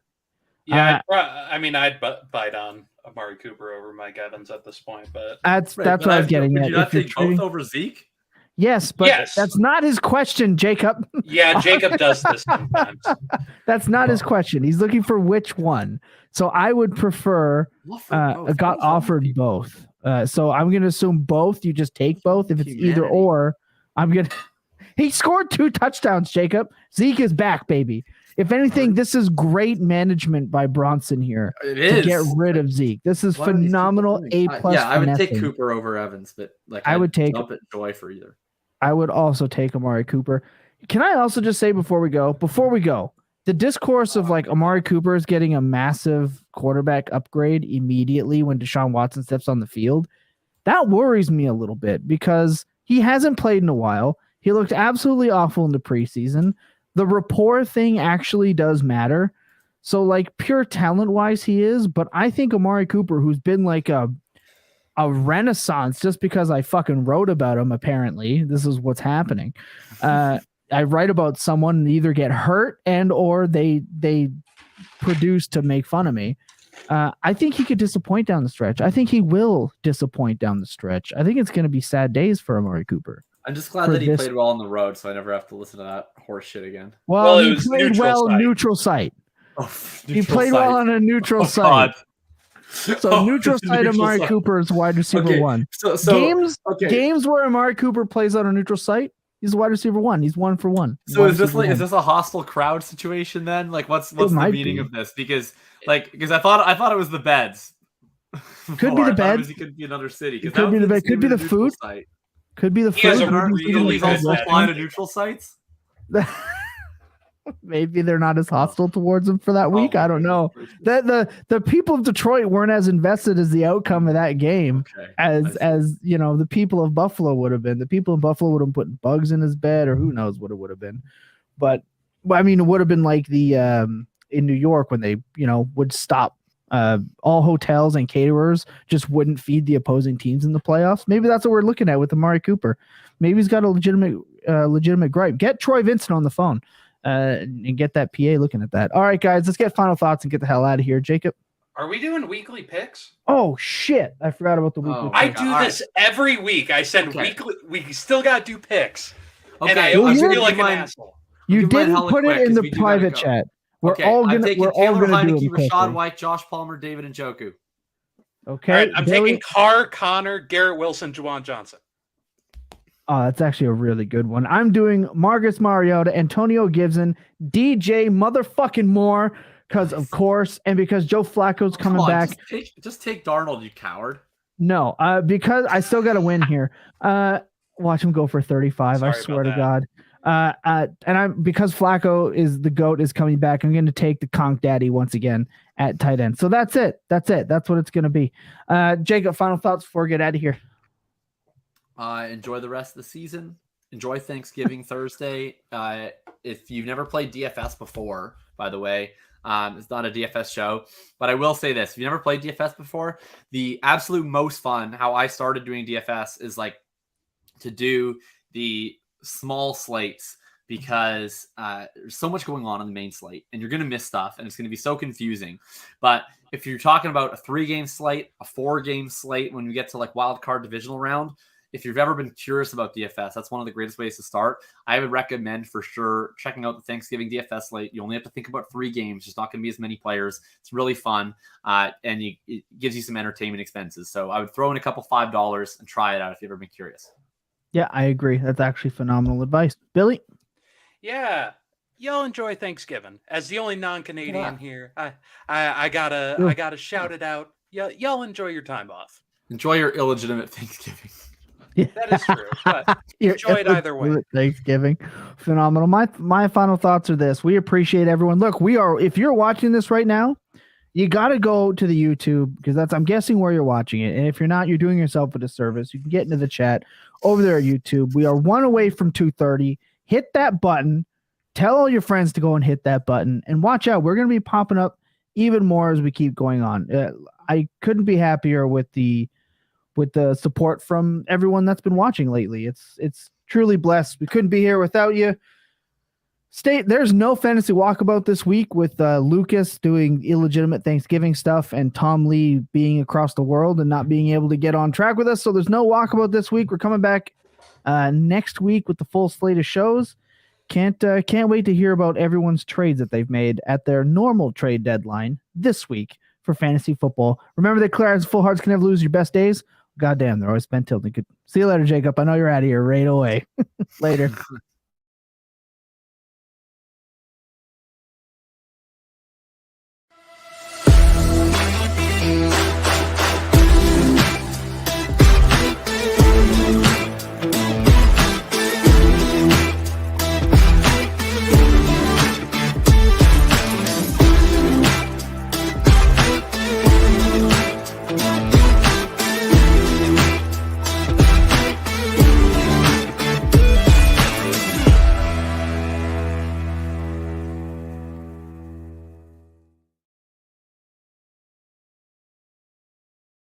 Yeah, I'd bite on Amari Cooper over Mike Evans at this point, but that's what I was getting at. Would you not take both over Zeke? Yes, but that's not his question, Jacob. Yeah, Jacob does this sometimes. That's not his question. He's looking for which one. So I would prefer got offered both. So I'm going to assume both. You just take both. If it's either or, he scored 2 touchdowns, Jacob. Zeke is back, baby. If anything, this is great management by Bronson here to get rid of Zeke. This is phenomenal. A+. Yeah, I would take Cooper over Evans, but I would take jump at joy for either. I would also take Amari Cooper. Can I also just say before we go, the discourse of like Amari Cooper is getting a massive quarterback upgrade immediately when Deshaun Watson steps on the field, that worries me a little bit because he hasn't played in a while. He looked absolutely awful in the preseason. The rapport thing actually does matter. So like pure talent wise he is, but I think Amari Cooper, who's been like a renaissance just because I fucking wrote about him, apparently. This is what's happening. I write about someone and either get hurt and or they produce to make fun of me. I think he could disappoint down the stretch. I think he will disappoint down the stretch. I think it's going to be sad days for Amari Cooper. I'm just glad that he played well on the road, so I never have to listen to that horse shit again. Well he played well neutral site. He played well on a neutral site. So neutral site Amari Cooper is wide receiver 1. So games where Amari Cooper plays on a neutral site, he's wide receiver 1. He's 1 for 1. So is this a hostile crowd situation then? Like what's the meaning of this? Because I thought it was the beds. Could be the beds. It could be another city. Could be the bed. Could be the food. Could be the food. He's also flying to neutral sites. Maybe they're not as hostile towards him for that week. I don't know. The people of Detroit weren't as invested as the outcome of that game as you know the people of Buffalo would have been. The people in Buffalo would have put bugs in his bed, or who knows what it would have been. But I mean, it would have been like the in New York when they would stop all hotels and caterers just wouldn't feed the opposing teams in the playoffs. Maybe that's what we're looking at with Amari Cooper. Maybe he's got a legitimate gripe. Get Troy Vincent on the phone. And get that PA looking at that. All right, guys, let's get final thoughts and get the hell out of here. Jacob, are we doing weekly picks? Oh shit, I forgot about the weekly. I do this every week. I said weekly. We still got to do picks. Okay, and I feel like an asshole. You didn't put it in the private chat. We're all gonna do Rashad White, Josh Palmer, David Njoku. Okay, all right, I'm taking Carr, Connor, Garrett Wilson, Juwan Johnson. Oh, that's actually a really good one. I'm doing Marcus Mariota, Antonio Gibson, DJ motherfucking Moore, because of course, and because Joe Flacco's coming back. Just take Darnold, you coward. No, because I still got to win here. Watch him go for 35. I swear to God. And because Flacco is the GOAT is coming back, I'm going to take the Conk Daddy once again at tight end. So that's it. That's what it's going to be. Jacob, final thoughts before we get out of here. Enjoy the rest of the season. Enjoy Thanksgiving Thursday. If you've never played DFS before, by the way, it's not a DFS show, but I will say this. If you've never played DFS before, the absolute most fun, how I started doing DFS is like to do the small slates, because there's so much going on the main slate and you're going to miss stuff and it's going to be so confusing. But if you're talking about a 3-game slate, a 4-game slate, when we get to like wild card divisional round, if you've ever been curious about DFS, that's one of the greatest ways to start. I would recommend for sure checking out the Thanksgiving DFS slate. You only have to think about 3 games. There's not going to be as many players. It's really fun. And it gives you some entertainment expenses. So I would throw in a couple $5 and try it out if you've ever been curious. Yeah, I agree. That's actually phenomenal advice. Billy? Yeah, y'all enjoy Thanksgiving. As the only non-Canadian here, I gotta shout it out. Y'all enjoy your time off. Enjoy your illegitimate Thanksgiving. Yeah. That is true, but enjoy it either way. Thanksgiving, phenomenal. My final thoughts are this: we appreciate everyone. Look, if you're watching this right now, you got to go to the YouTube, because I'm guessing where you're watching it. And if you're not, you're doing yourself a disservice. You can get into the chat over there at YouTube. We are 1 away from 2:30. Hit that button. Tell all your friends to go and hit that button. And watch out. We're going to be popping up even more as we keep going on. I couldn't be happier with the support from everyone that's been watching lately. It's truly blessed. We couldn't be here without you. There's no fantasy walkabout this week with Lucas doing illegitimate Thanksgiving stuff and Tom Lee being across the world and not being able to get on track with us. So there's no walkabout this week. We're coming back next week with the full slate of shows. Can't wait to hear about everyone's trades that they've made at their normal trade deadline this week for fantasy football. Remember that clear eyes and full hearts can never lose your best days. Goddamn, they're always spent tilting. See you later, Jacob. I know you're out of here right away. Later.